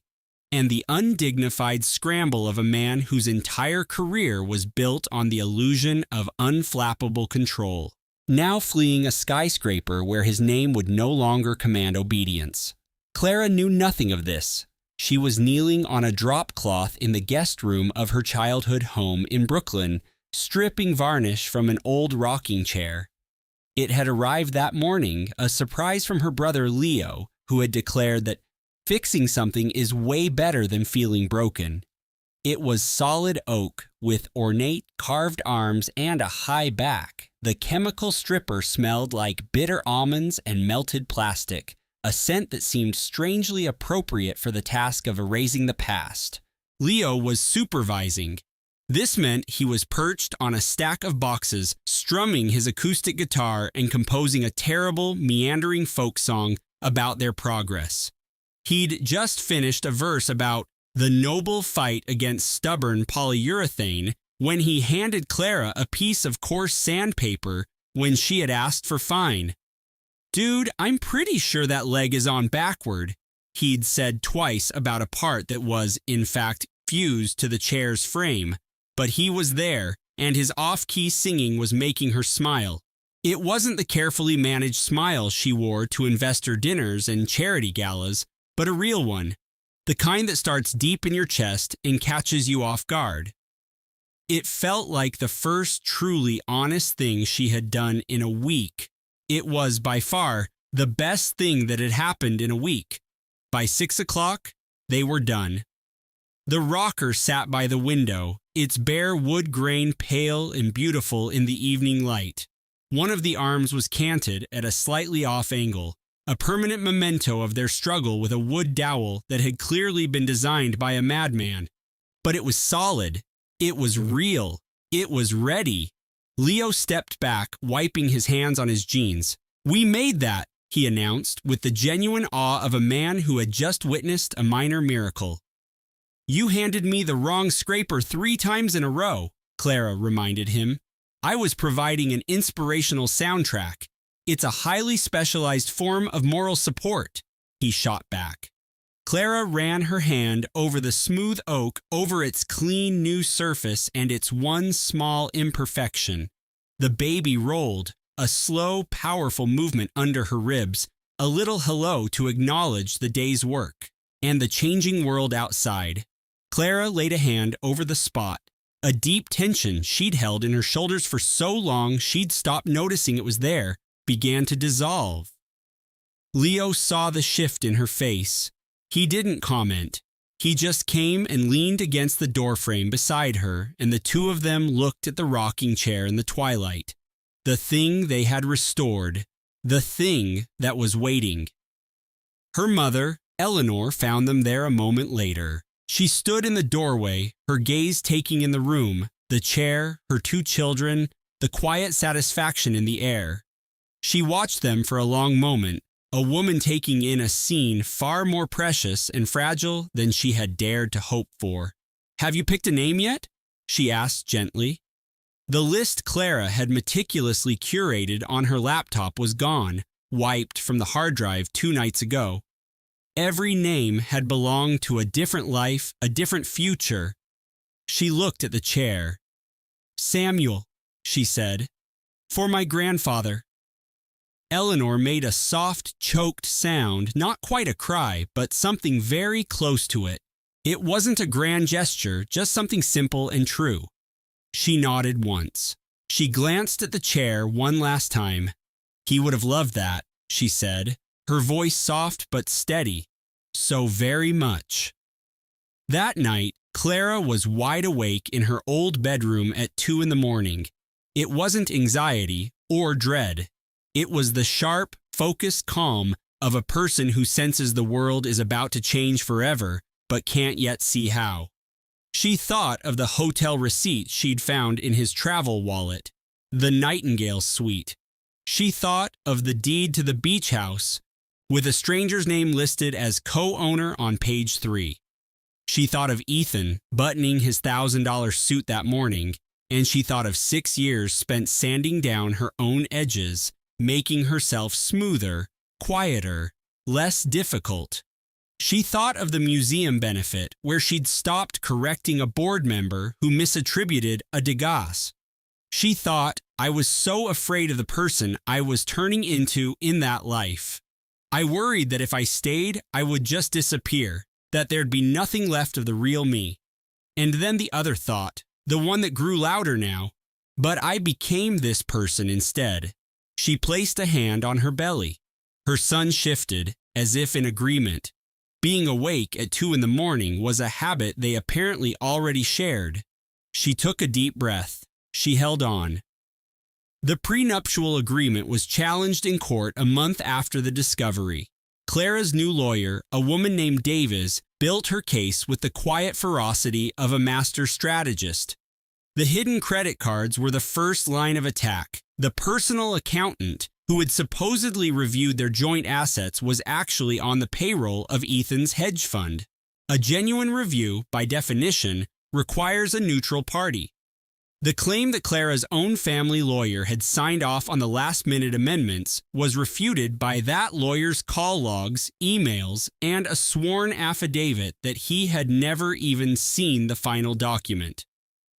[SPEAKER 5] and the undignified scramble of a man whose entire career was built on the illusion of unflappable control, now fleeing a skyscraper where his name would no longer command obedience. Clara knew nothing of this. She was kneeling on a drop cloth in the guest room of her childhood home in Brooklyn, stripping varnish from an old rocking chair. It had arrived that morning, a surprise from her brother Leo, who had declared that fixing something is way better than feeling broken. It was solid oak with ornate carved arms and a high back. The chemical stripper smelled like bitter almonds and melted plastic, a scent that seemed strangely appropriate for the task of erasing the past. Leo was supervising. This meant he was perched on a stack of boxes, strumming his acoustic guitar and composing a terrible, meandering folk song about their progress. He'd just finished a verse about the noble fight against stubborn polyurethane when he handed Clara a piece of coarse sandpaper when she had asked for fine. "Dude, I'm pretty sure that leg is on backward," he'd said twice about a part that was, in fact, fused to the chair's frame. But he was there, and his off-key singing was making her smile. It wasn't the carefully managed smile she wore to investor dinners and charity galas, but a real one, the kind that starts deep in your chest and catches you off guard. It felt like the first truly honest thing she had done in a week. It was by far the best thing that had happened in a week. By 6 o'clock, they were done. The rocker sat by the window, its bare wood grain pale and beautiful in the evening light. One of the arms was canted at a slightly off angle, a permanent memento of their struggle with a wood dowel that had clearly been designed by a madman. But it was solid. It was real. It was ready. Leo stepped back, wiping his hands on his jeans. "We made that," he announced, with the genuine awe of a man who had just witnessed a minor miracle. "You handed me the wrong scraper 3 times in a row," Clara reminded him. "I was providing an inspirational soundtrack. It's a highly specialized form of moral support," he shot back. Clara ran her hand over the smooth oak, over its clean new surface and its one small imperfection. The baby rolled, a slow, powerful movement under her ribs, a little hello to acknowledge the day's work and the changing world outside. Clara laid a hand over the spot. A deep tension she'd held in her shoulders for so long she'd stopped noticing it was there began to dissolve. Leo saw the shift in her face. He didn't comment. He just came and leaned against the doorframe beside her, and the two of them looked at the rocking chair in the twilight. The thing they had restored. The thing that was waiting. Her mother, Eleanor, found them there a moment later. She stood in the doorway, her gaze taking in the room, the chair, her 2 children, the quiet satisfaction in the air. She watched them for a long moment, a woman taking in a scene far more precious and fragile than she had dared to hope for. "Have you picked a name yet?" she asked gently. The list Clara had meticulously curated on her laptop was gone, wiped from the hard drive 2 nights ago. Every name had belonged to a different life, a different future. She looked at the chair. "Samuel," she said, "for my grandfather." Eleanor made a soft, choked sound, not quite a cry, but something very close to it. It wasn't a grand gesture, just something simple and true. She nodded once. She glanced at the chair one last time. "He would have loved that," she said, her voice soft but steady. "So very much." That night, Clara was wide awake in her old bedroom at 2 a.m. It wasn't anxiety or dread. It was the sharp, focused calm of a person who senses the world is about to change forever, but can't yet see how. She thought of the hotel receipt she'd found in his travel wallet, the Nightingale suite. She thought of the deed to the beach house, with a stranger's name listed as co-owner on page 3. She thought of Ethan buttoning his $1,000 suit that morning, and she thought of 6 years spent sanding down her own edges, making herself smoother, quieter, less difficult. She thought of the museum benefit where she'd stopped correcting a board member who misattributed a Degas. She thought, "I was so afraid of the person I was turning into in that life. I worried that if I stayed, I would just disappear, that there'd be nothing left of the real me." And then the other thought, the one that grew louder now, "But I became this person instead." She placed a hand on her belly. Her son shifted, as if in agreement. Being awake at 2 a.m. was a habit they apparently already shared. She took a deep breath. She held on. The prenuptial agreement was challenged in court a month after the discovery. Clara's new lawyer, a woman named Davis, built her case with the quiet ferocity of a master strategist. The hidden credit cards were the first line of attack. The personal accountant, who had supposedly reviewed their joint assets, was actually on the payroll of Ethan's hedge fund. A genuine review, by definition, requires a neutral party. The claim that Clara's own family lawyer had signed off on the last-minute amendments was refuted by that lawyer's call logs, emails, and a sworn affidavit that he had never even seen the final document.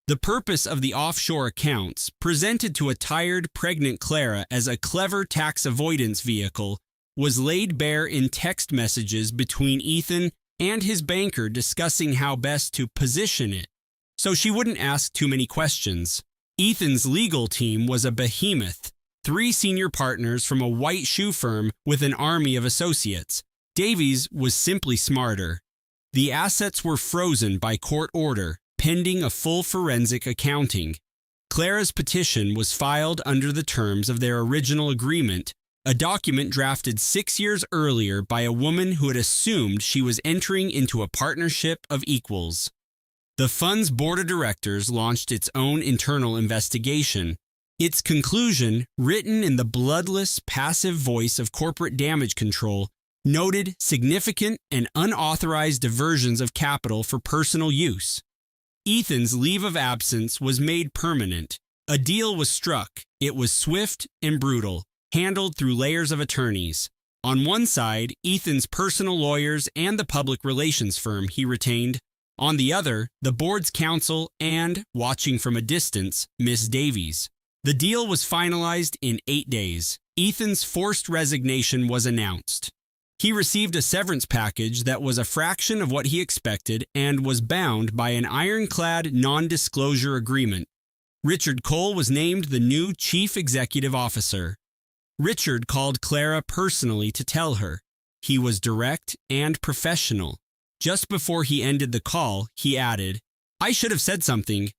[SPEAKER 5] The purpose of the offshore accounts, presented to a tired, pregnant Clara as a clever tax avoidance vehicle, was laid bare in text messages between Ethan and his banker discussing how best to position it, so she wouldn't ask too many questions. Ethan's legal team was a behemoth, 3 senior partners from a white shoe firm with an army of associates. Davies was simply smarter. The assets were frozen by court order, pending a full forensic accounting. Clara's petition was filed under the terms of their original agreement, a document drafted 6 years earlier by a woman who had assumed she was entering into a partnership of equals. The fund's board of directors launched its own internal investigation. Its conclusion, written in the bloodless, passive voice of corporate damage control, noted significant and unauthorized diversions of capital for personal use. Ethan's leave of absence was made permanent. A deal was struck. It was swift and brutal, handled through layers of attorneys. On one side, Ethan's personal lawyers and the public relations firm he retained. On the other, the board's counsel and, watching from a distance, Miss Davies. The deal was finalized in 8 days. Ethan's forced resignation was announced. He received a severance package that was a fraction of what he expected and was bound by an ironclad non-disclosure agreement. Richard Cole was named the new chief executive officer. Richard called Clara personally to tell her. He was direct and professional. Just before he ended the call, he added, "I should have said something.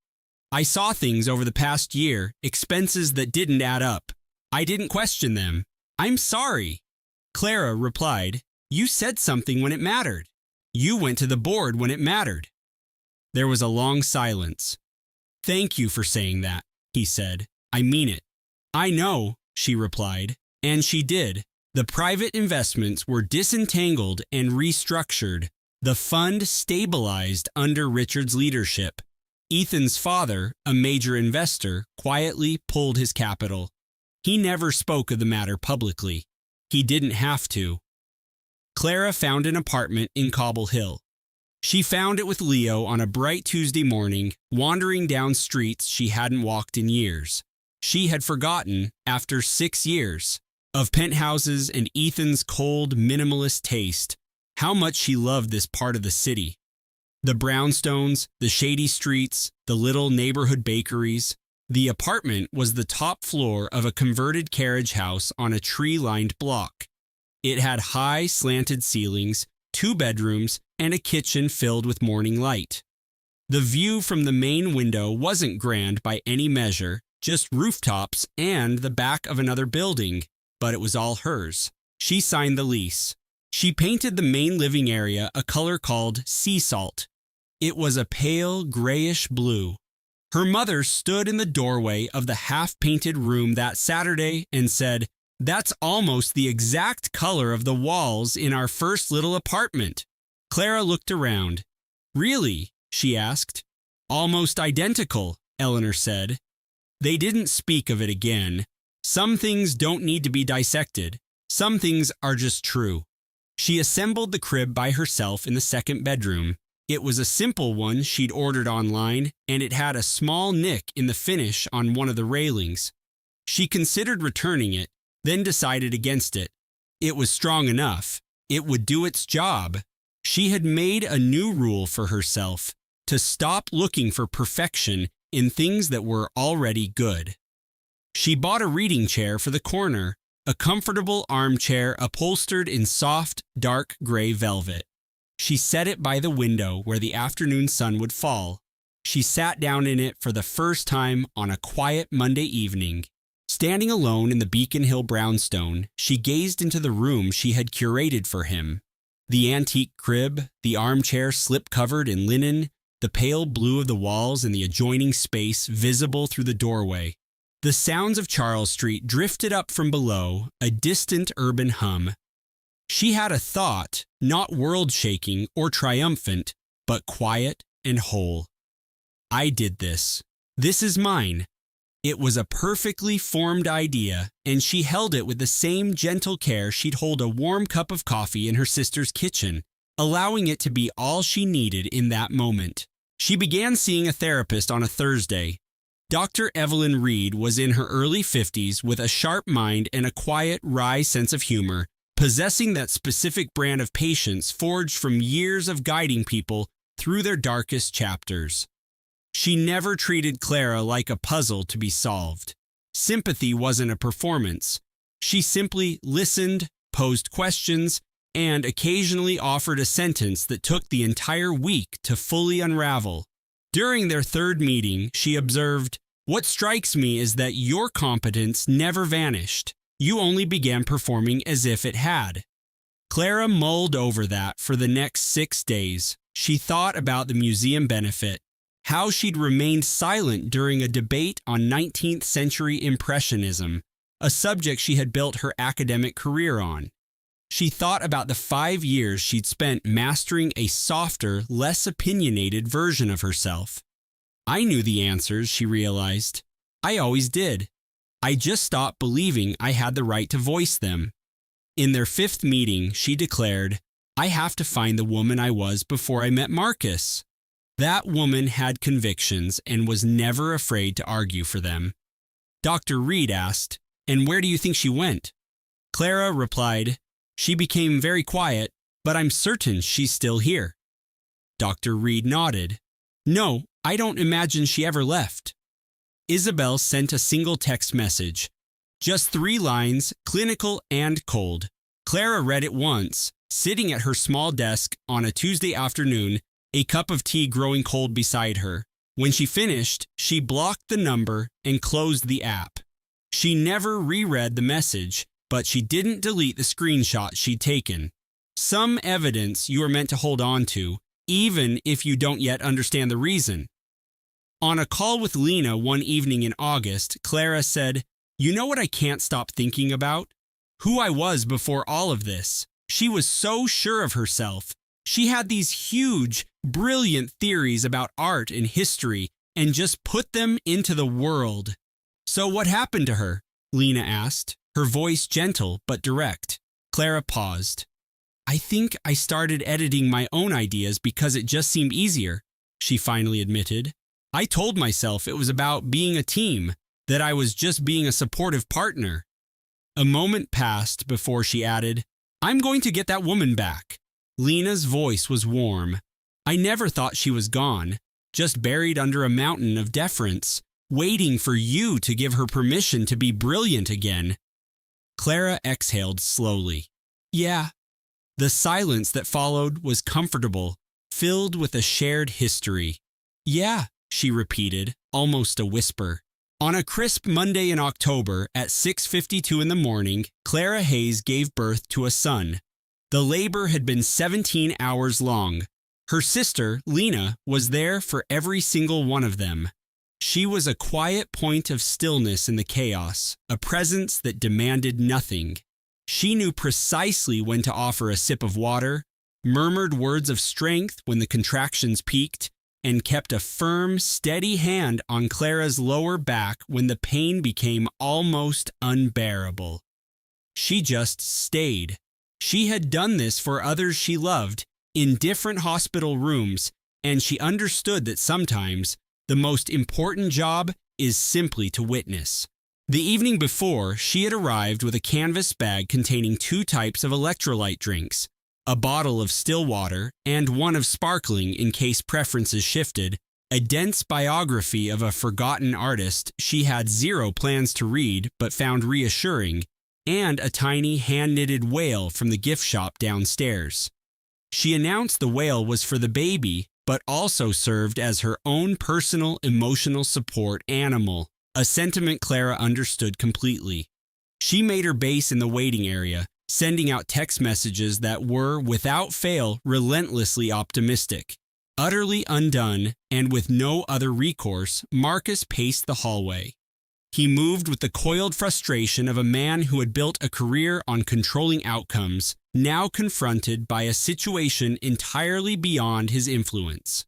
[SPEAKER 5] I saw things over the past year, expenses that didn't add up. I didn't question them. I'm sorry." Clara replied, "You said something when it mattered. You went to the board when it mattered." There was a long silence. "Thank you for saying that," he said. "I mean it." "I know," she replied, and she did. The private investments were disentangled and restructured. The fund stabilized under Richard's leadership. Ethan's father, a major investor, quietly pulled his capital. He never spoke of the matter publicly. He didn't have to. Clara found an apartment in Cobble Hill. She found it with Leo on a bright Tuesday morning, wandering down streets she hadn't walked in years. She had forgotten, after 6 years, of penthouses and Ethan's cold, minimalist taste, how much she loved this part of the city. The brownstones, the shady streets, the little neighborhood bakeries. The apartment was the top floor of a converted carriage house on a tree-lined block. It had high, slanted ceilings, 2 bedrooms, and a kitchen filled with morning light. The view from the main window wasn't grand by any measure, just rooftops and the back of another building, but it was all hers. She signed the lease. She painted the main living area a color called sea salt. It was a pale, grayish blue. Her mother stood in the doorway of the half-painted room that Saturday and said, "That's almost the exact color of the walls in our first little apartment." Clara looked around. "Really?" she asked. "Almost identical," Eleanor said. They didn't speak of it again. Some things don't need to be dissected. Some things are just true. She assembled the crib by herself in the second bedroom. It was a simple one she'd ordered online, and it had a small nick in the finish on one of the railings. She considered returning it, then decided against it. It was strong enough. It would do its job. She had made a new rule for herself, to stop looking for perfection in things that were already good. She bought a reading chair for the corner, a comfortable armchair upholstered in soft, dark gray velvet. She set it by the window where the afternoon sun would fall. She sat down in it for the first time on a quiet Monday evening. Standing alone in the Beacon Hill brownstone, she gazed into the room she had curated for him. The antique crib, the armchair slip-covered in linen, the pale blue of the walls and the adjoining space visible through the doorway. The sounds of Charles Street drifted up from below, a distant urban hum. She had a thought, not world-shaking or triumphant, but quiet and whole. I did this. This is mine. It was a perfectly formed idea, and she held it with the same gentle care she'd hold a warm cup of coffee in her sister's kitchen, allowing it to be all she needed in that moment. She began seeing a therapist on a Thursday. Dr. Evelyn Reed was in her early 50s with a sharp mind and a quiet, wry sense of humor, possessing that specific brand of patience forged from years of guiding people through their darkest chapters. She never treated Clara like a puzzle to be solved. Sympathy wasn't a performance. She simply listened, posed questions, and occasionally offered a sentence that took the entire week to fully unravel. During their third meeting, she observed, "What strikes me is that your competence never vanished. You only began performing as if it had." Clara mulled over that for the next 6 days. She thought about the museum benefit, how she'd remained silent during a debate on 19th century Impressionism, a subject she had built her academic career on. She thought about the 5 years she'd spent mastering a softer, less opinionated version of herself. I knew the answers, she realized. I always did. I just stopped believing I had the right to voice them. In their 5th meeting, she declared, "I have to find the woman I was before I met Marcus." That woman had convictions and was never afraid to argue for them. Dr. Reed asked, "And where do you think she went?" Clara replied, "She became very quiet, but I'm certain she's still here." Dr. Reed nodded. "No, I don't imagine she ever left." Isabel sent a single text message. Just 3 lines, clinical and cold. Clara read it once, sitting at her small desk on a Tuesday afternoon, a cup of tea growing cold beside her. When she finished, she blocked the number and closed the app. She never reread the message, but she didn't delete the screenshot she'd taken. Some evidence you are meant to hold on to, even if you don't yet understand the reason. On a call with Lena one evening in August, Clara said, "You know what I can't stop thinking about? Who I was before all of this. She was so sure of herself. She had these huge, brilliant theories about art and history and just put them into the world." "So what happened to her?" Lena asked, her voice gentle but direct. Clara paused. "I think I started editing my own ideas because it just seemed easier," she finally admitted. "I told myself it was about being a team, that I was just being a supportive partner." A moment passed before she added, "I'm going to get that woman back." Lena's voice was warm. "I never thought she was gone, just buried under a mountain of deference, waiting for you to give her permission to be brilliant again." Clara exhaled slowly. "Yeah." The silence that followed was comfortable, filled with a shared history. "Yeah," she repeated, almost a whisper. On a crisp Monday in October at 6:52 in the morning, Clara Hayes gave birth to a son. The labor had been 17 hours long. Her sister, Lena, was there for every single one of them. She was a quiet point of stillness in the chaos, a presence that demanded nothing. She knew precisely when to offer a sip of water, murmured words of strength when the contractions peaked, and kept a firm, steady hand on Clara's lower back when the pain became almost unbearable. She just stayed. She had done this for others she loved, in different hospital rooms, and she understood that sometimes the most important job is simply to witness. The evening before, she had arrived with a canvas bag containing 2 types of electrolyte drinks, a bottle of still water and one of sparkling in case preferences shifted, a dense biography of a forgotten artist she had 0 plans to read but found reassuring, and a tiny hand-knitted whale from the gift shop downstairs. She announced the whale was for the baby, but also served as her own personal emotional support animal, a sentiment Clara understood completely. She made her base in the waiting area, sending out text messages that were, without fail, relentlessly optimistic. Utterly undone, and with no other recourse, Marcus paced the hallway. He moved with the coiled frustration of a man who had built a career on controlling outcomes, now confronted by a situation entirely beyond his influence.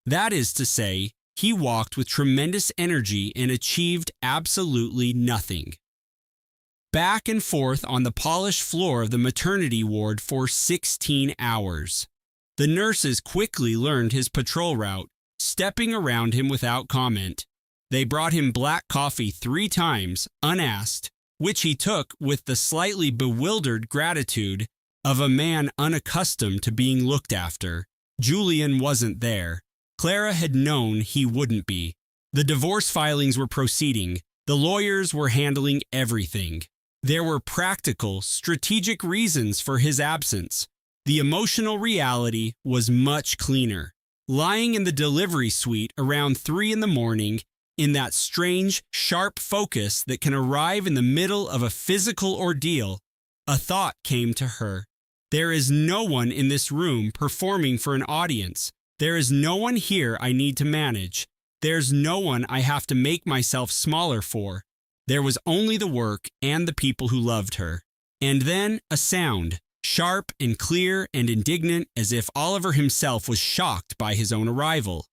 [SPEAKER 5] That is to say, he walked with tremendous energy and achieved absolutely nothing. Back and forth on the polished floor of the maternity ward for 16 hours. The nurses quickly learned his patrol route, stepping around him without comment. They brought him black coffee 3 times, unasked, which he took with the slightly bewildered gratitude of a man unaccustomed to being looked after. Julian wasn't there. Clara had known he wouldn't be. The divorce filings were proceeding. The lawyers were handling everything. There were practical, strategic reasons for his absence. The emotional reality was much cleaner. Lying in the delivery suite around 3 in the morning, in that strange, sharp focus that can arrive in the middle of a physical ordeal, a thought came to her. There is no one in this room performing for an audience. There is no one here I need to manage. There's no one I have to make myself smaller for. There was only the work and the people who loved her. And then a sound, sharp and clear and indignant, as if Oliver himself was shocked by his own arrival.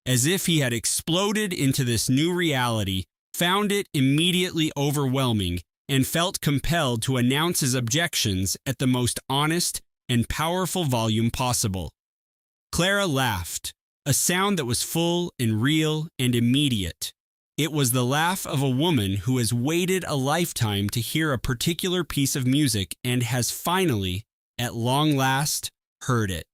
[SPEAKER 5] As if he had exploded into this new reality, found it immediately overwhelming, and felt compelled to announce his objections at the most honest and powerful volume possible. Clara laughed, a sound that was full and real and immediate. It was the laugh of a woman who has waited a lifetime to hear a particular piece of music and has finally, at long last, heard it.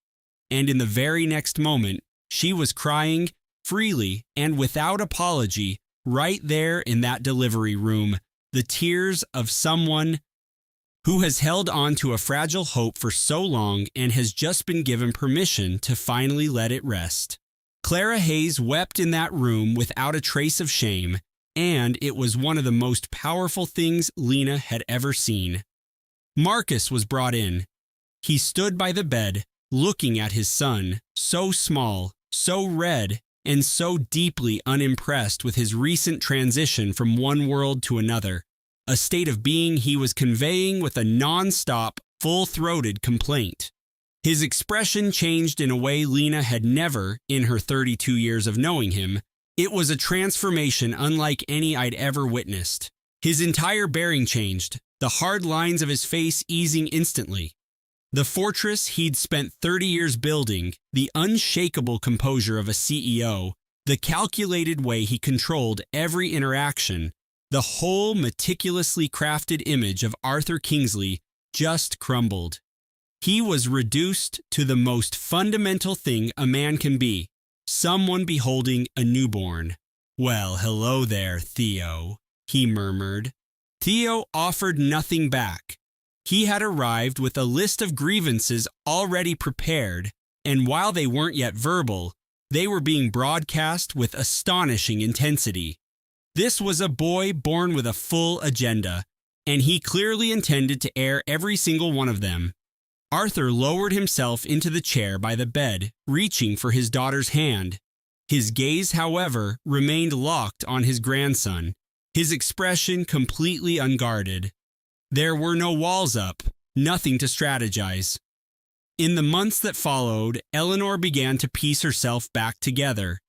[SPEAKER 5] And in the very next moment, she was crying freely and without apology right there in that delivery room, the tears of someone who has held on to a fragile hope for so long and has just been given permission to finally let it rest. Clara Hayes wept in that room without a trace of shame, and it was one of the most powerful things Lena had ever seen. Marcus was brought in. He stood by the bed, looking at his son, so small, so red, and so deeply unimpressed with his recent transition from one world to another, a state of being he was conveying with a non-stop, full-throated complaint. His expression changed in a way Lena had never, in her 32 years of knowing him. It was a transformation unlike any I'd ever witnessed. His entire bearing changed, the hard lines of his face easing instantly. The fortress he'd spent 30 years building, the unshakable composure of a CEO, the calculated way he controlled every interaction, the whole meticulously crafted image of Arthur Kingsley just crumbled. He was reduced to the most fundamental thing a man can be, someone beholding a newborn. "Well, hello there, Theo," he murmured. Theo offered nothing back. He had arrived with a list of grievances already prepared, and while they weren't yet verbal, they were being broadcast with astonishing intensity. This was a boy born with a full agenda, and he clearly intended to air every single one of them. Arthur lowered himself into the chair by the bed, reaching for his daughter's hand. His gaze, however, remained locked on his grandson, his expression completely unguarded. There were no walls up, nothing to strategize. In the months that followed, Eleanor began to piece herself back together.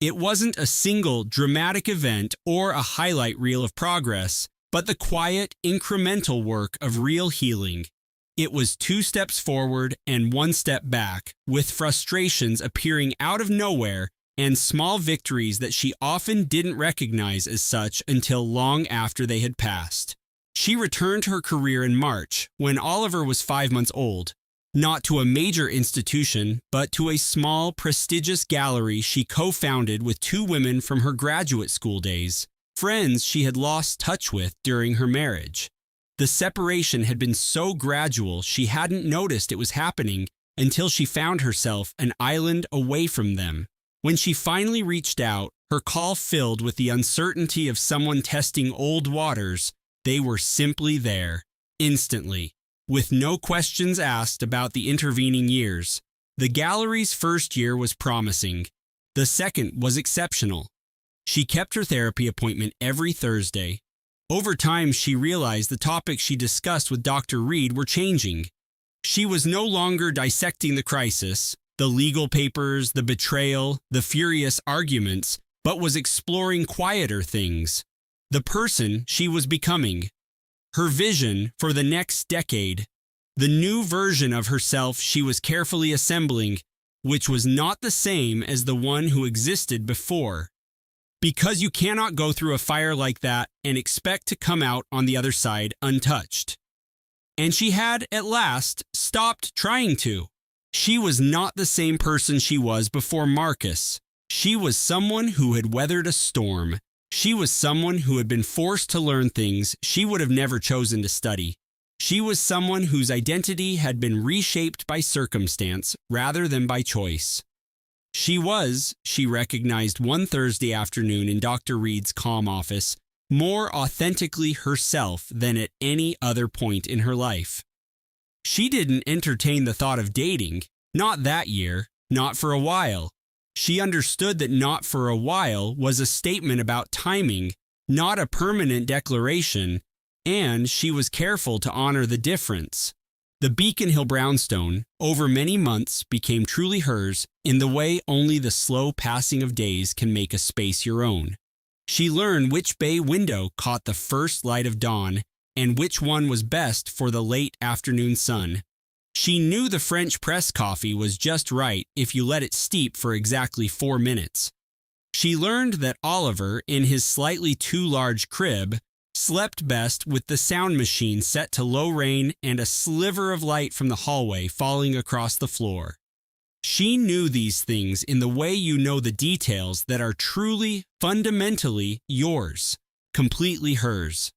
[SPEAKER 5] It wasn't a single dramatic event or a highlight reel of progress, but the quiet, incremental work of real healing. It was 2 steps forward and 1 step back, with frustrations appearing out of nowhere and small victories that she often didn't recognize as such until long after they had passed. She returned to her career in March, when Oliver was 5 months old, not to a major institution, but to a small, prestigious gallery she co-founded with 2 women from her graduate school days, friends she had lost touch with during her marriage. The separation had been so gradual she hadn't noticed it was happening until she found herself an island away from them. When she finally reached out, her call filled with the uncertainty of someone testing old waters. They were simply there, instantly, with no questions asked about the intervening years. The gallery's first year was promising. The second was exceptional. She kept her therapy appointment every Thursday. Over time, she realized the topics she discussed with Dr. Reed were changing. She was no longer dissecting the crisis, the legal papers, the betrayal, the furious arguments, but was exploring quieter things. The person she was becoming. Her vision for the next decade. The new version of herself she was carefully assembling, which was not the same as the one who existed before. Because you cannot go through a fire like that and expect to come out on the other side untouched. And she had, at last, stopped trying to. She was not the same person she was before Marcus. She was someone who had weathered a storm. She was someone who had been forced to learn things she would have never chosen to study. She was someone whose identity had been reshaped by circumstance rather than by choice. She recognized one Thursday afternoon in Dr. Reed's calm office, more authentically herself than at any other point in her life. She didn't entertain the thought of dating, not that year, not for a while. She understood that not for a while was a statement about timing, not a permanent declaration, and she was careful to honor the difference. The Beacon Hill brownstone, over many months, became truly hers in the way only the slow passing of days can make a space your own. She learned which bay window caught the first light of dawn and which one was best for the late afternoon sun. She knew the French press coffee was just right if you let it steep for exactly 4 minutes. She learned that Oliver, in his slightly too large crib, slept best with the sound machine set to low rain and a sliver of light from the hallway falling across the floor. She knew these things in the way you know the details that are truly, fundamentally yours, completely hers.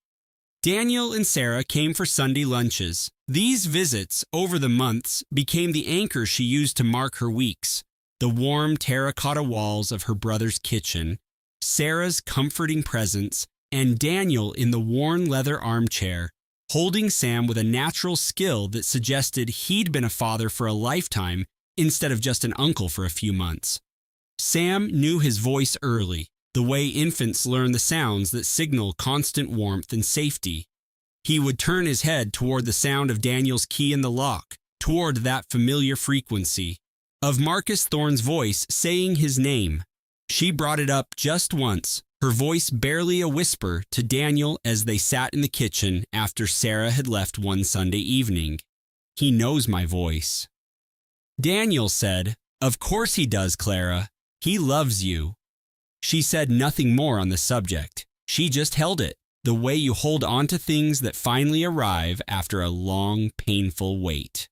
[SPEAKER 5] Daniel and Sarah came for Sunday lunches. These visits, over the months, became the anchor she used to mark her weeks. The warm terracotta walls of her brother's kitchen, Sarah's comforting presence, and Daniel in the worn leather armchair, holding Sam with a natural skill that suggested he'd been a father for a lifetime instead of just an uncle for a few months. Sam knew his voice early, the way infants learn the sounds that signal constant warmth and safety. He would turn his head toward the sound of Daniel's key in the lock, toward that familiar frequency, of Marcus Thorne's voice saying his name. She brought it up just once, her voice barely a whisper, to Daniel as they sat in the kitchen after Sarah had left one Sunday evening. "He knows my voice." Daniel said, "Of course he does, Clara. He loves you." She said nothing more on the subject. She just held it, the way you hold on to things that finally arrive after a long, painful wait.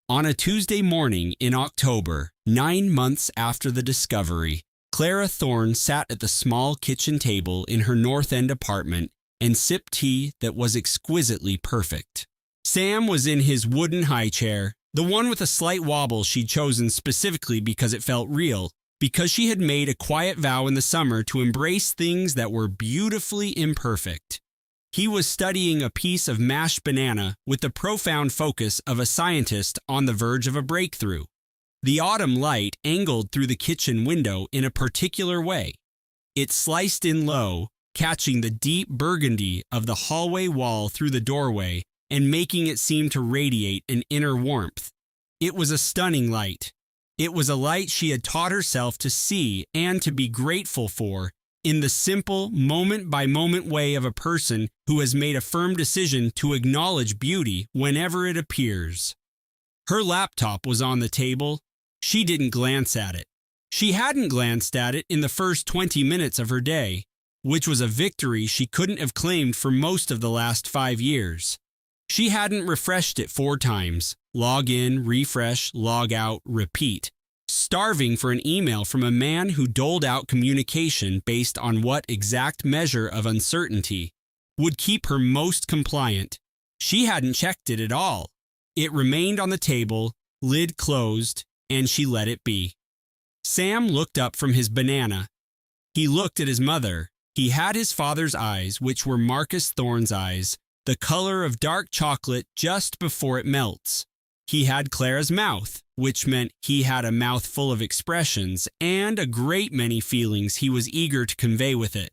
[SPEAKER 5] On a Tuesday morning in October, 9 months after the discovery, Clara Thorne sat at the small kitchen table in her North End apartment and sipped tea that was exquisitely perfect. Sam was in his wooden high chair, the one with a slight wobble she'd chosen specifically because it felt real, because she had made a quiet vow in the summer to embrace things that were beautifully imperfect. He was studying a piece of mashed banana with the profound focus of a scientist on the verge of a breakthrough. The autumn light angled through the kitchen window in a particular way. It sliced in low, catching the deep burgundy of the hallway wall through the doorway and making it seem to radiate an inner warmth. It was a stunning light. It was a light she had taught herself to see and to be grateful for in the simple, moment-by-moment way of a person who has made a firm decision to acknowledge beauty whenever it appears. Her laptop was on the table. She didn't glance at it. She hadn't glanced at it in the first 20 minutes of her day, which was a victory she couldn't have claimed for most of the last 5 years. She hadn't refreshed it 4 times, log in, refresh, log out, repeat, starving for an email from a man who doled out communication based on what exact measure of uncertainty would keep her most compliant. She hadn't checked it at all. It remained on the table, lid closed, and she let it be. Sam looked up from his banana. He looked at his mother. He had his father's eyes, which were Marcus Thorne's eyes, the color of dark chocolate just before it melts. He had Clara's mouth, which meant he had a mouth full of expressions and a great many feelings he was eager to convey with it.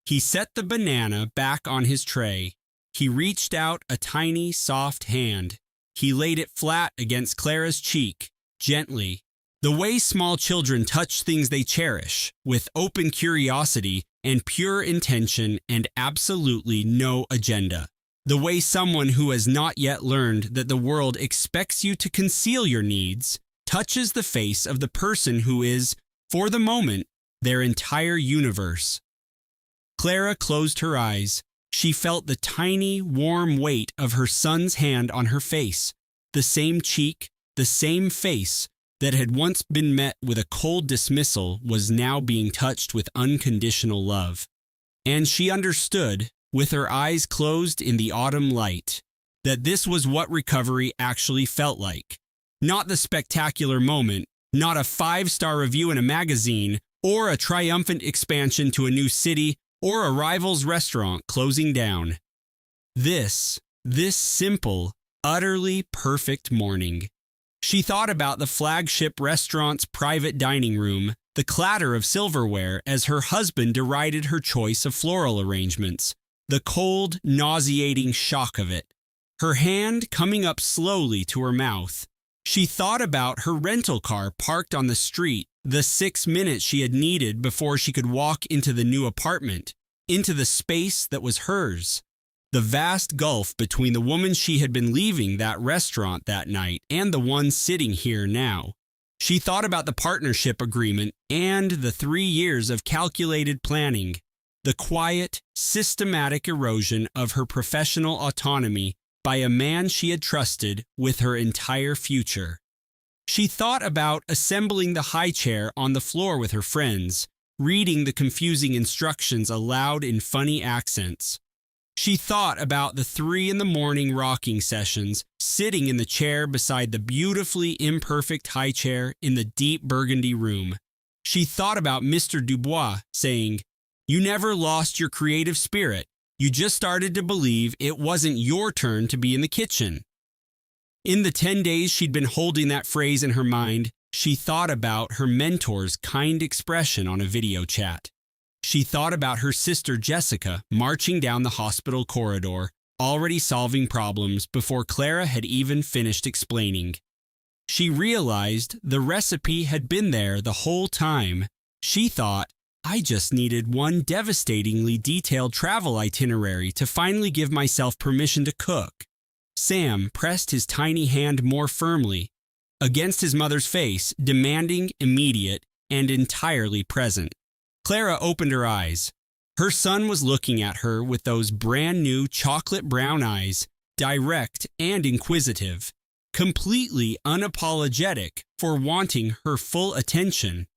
[SPEAKER 5] He set the banana back on his tray. He reached out a tiny, soft hand. He laid it flat against Clara's cheek, gently. The way small children touch things they cherish, with open curiosity and pure intention and absolutely no agenda. The way someone who has not yet learned that the world expects you to conceal your needs touches the face of the person who is, for the moment, their entire universe. Clara closed her eyes. She felt the tiny, warm weight of her son's hand on her face, the same cheek, the same face that had once been met with a cold dismissal was now being touched with unconditional love. And she understood, with her eyes closed in the autumn light, that this was what recovery actually felt like. Not the spectacular moment, not a 5-star review in a magazine, or a triumphant expansion to a new city, or a rival's restaurant closing down. This simple, utterly perfect morning. She thought about the flagship restaurant's private dining room, the clatter of silverware as her husband derided her choice of floral arrangements, the cold, nauseating shock of it. Her hand coming up slowly to her mouth. She thought about her rental car parked on the street, the 6 minutes she had needed before she could walk into the new apartment, into the space that was hers. The vast gulf between the woman she had been leaving that restaurant that night and the one sitting here now. She thought about the partnership agreement and the 3 years of calculated planning, the quiet, systematic erosion of her professional autonomy by a man she had trusted with her entire future. She thought about assembling the high chair on the floor with her friends, reading the confusing instructions aloud in funny accents. She thought about the 3 a.m. rocking sessions, sitting in the chair beside the beautifully imperfect high chair in the deep burgundy room. She thought about Mr. Dubois saying, "You never lost your creative spirit. You just started to believe it wasn't your turn to be in the kitchen." In the 10 days she'd been holding that phrase in her mind, she thought about her mentor's kind expression on a video chat. She thought about her sister Jessica marching down the hospital corridor, already solving problems before Clara had even finished explaining. She realized the recipe had been there the whole time. She thought, I just needed one devastatingly detailed travel itinerary to finally give myself permission to cook. Sam pressed his tiny hand more firmly against his mother's face, demanding, immediate, and entirely present. Clara opened her eyes. Her son was looking at her with those brand new chocolate brown eyes, direct and inquisitive, completely unapologetic for wanting her full attention.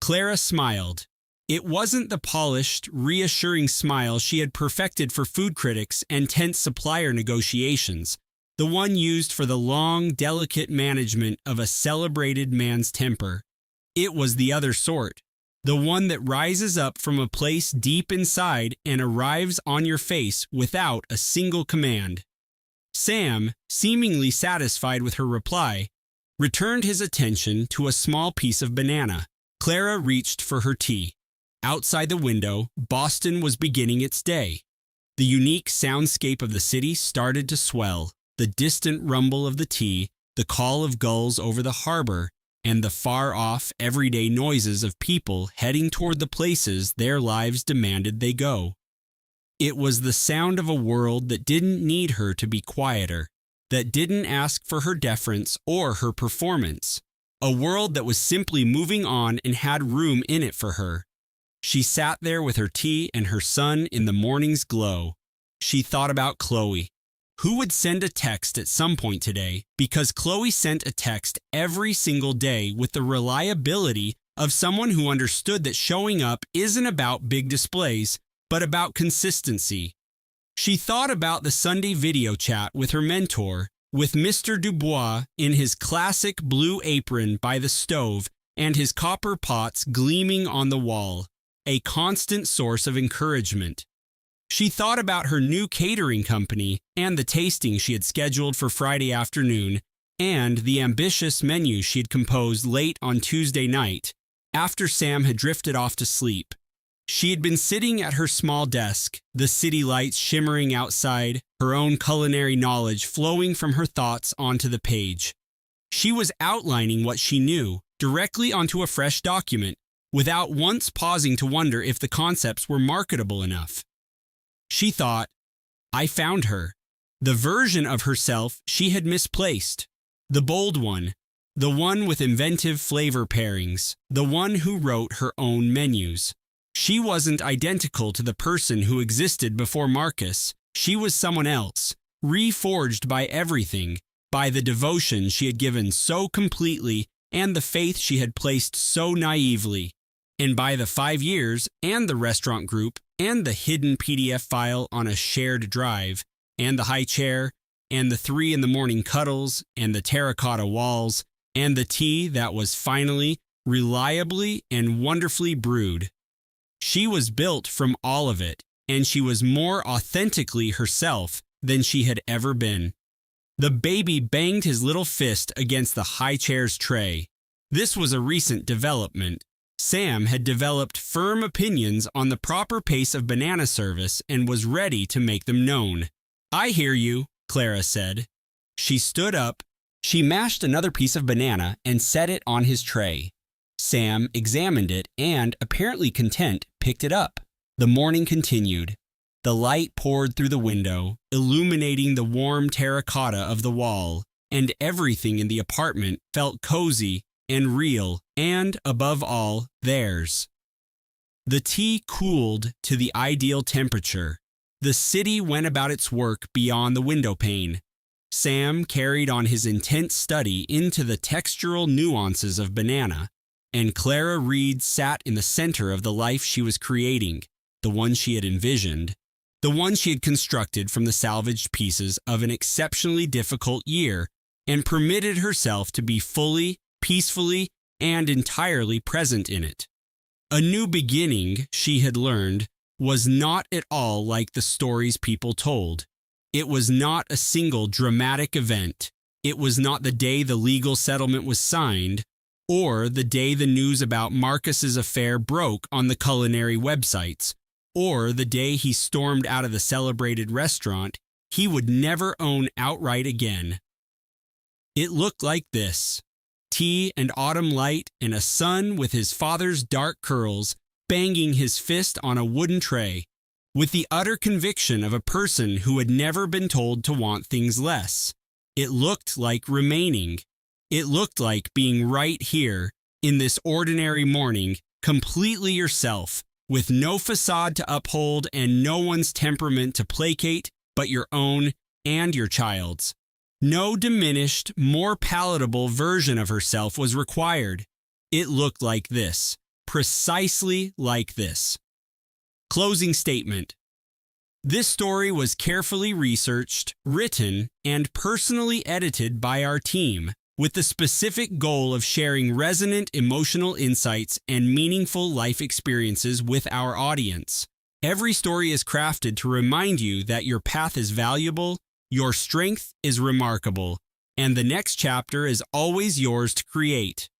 [SPEAKER 5] Clara smiled. It wasn't the polished, reassuring smile she had perfected for food critics and tense supplier negotiations, the one used for the long, delicate management of a celebrated man's temper. It was the other sort. The one that rises up from a place deep inside and arrives on your face without a single command. Sam, seemingly satisfied with her reply, returned his attention to a small piece of banana. Clara reached for her tea. Outside the window, Boston was beginning its day. The unique soundscape of the city started to swell. The distant rumble of the tea, the call of gulls over the harbor, and the far-off, everyday noises of people heading toward the places their lives demanded they go. It was the sound of a world that didn't need her to be quieter, that didn't ask for her deference or her performance, a world that was simply moving on and had room in it for her. She sat there with her tea and her son in the morning's glow. She thought about Chloe. Who would send a text at some point today? Because Chloe sent a text every single day with the reliability of someone who understood that showing up isn't about big displays, but about consistency. She thought about the Sunday video chat with her mentor, with Mr. Dubois in his classic blue apron by the stove and his copper pots gleaming on the wall, a constant source of encouragement. She thought about her new catering company and the tasting she had scheduled for Friday afternoon, and the ambitious menu she had composed late on Tuesday night, after Sam had drifted off to sleep. She had been sitting at her small desk, the city lights shimmering outside, her own culinary knowledge flowing from her thoughts onto the page. She was outlining what she knew directly onto a fresh document, without once pausing to wonder if the concepts were marketable enough. She thought, I found her. The version of herself she had misplaced. The bold one. The one with inventive flavor pairings. The one who wrote her own menus. She wasn't identical to the person who existed before Marcus. She was someone else, reforged by everything, by the devotion she had given so completely and the faith she had placed so naively, and by the 5 years and the restaurant group and the hidden PDF file on a shared drive and the high chair and the 3 in the morning cuddles and the terracotta walls and the tea that was finally, reliably, and wonderfully brewed. She was built from all of it, and she was more authentically herself than she had ever been. The baby banged his little fist against the high chair's tray. This was a recent development. Sam had developed firm opinions on the proper pace of banana service and was ready to make them known. I hear you, Clara said. She stood up. She mashed another piece of banana and set it on his tray. Sam examined it and, apparently content, picked it up. The morning continued. The light poured through the window, illuminating the warm terracotta of the wall, and everything in the apartment felt cozy and real and, above all, theirs. The tea cooled to the ideal temperature. The city went about its work beyond the window pane. Sam carried on his intense study into the textural nuances of banana, and Clara Reed sat in the center of the life she was creating, the one she had envisioned, the one she had constructed from the salvaged pieces of an exceptionally difficult year, and permitted herself to be fully, peacefully, and entirely present in it. A new beginning, she had learned, was not at all like the stories people told. It was not a single dramatic event. It was not the day the legal settlement was signed, or the day the news about Marcus's affair broke on the culinary websites, or the day he stormed out of the celebrated restaurant he would never own outright again. It looked like this: tea and autumn light and a son with his father's dark curls banging his fist on a wooden tray, with the utter conviction of a person who had never been told to want things less. It looked like remaining. It looked like being right here, in this ordinary morning, completely yourself, with no facade to uphold and no one's temperament to placate but your own and your child's. No diminished, more palatable version of herself was required. It looked like this, precisely like this. Closing statement. This story was carefully researched, written, and personally edited by our team, with the specific goal of sharing resonant emotional insights and meaningful life experiences with our audience. Every story is crafted to remind you that your path is valuable, your strength is remarkable, and the next chapter is always yours to create.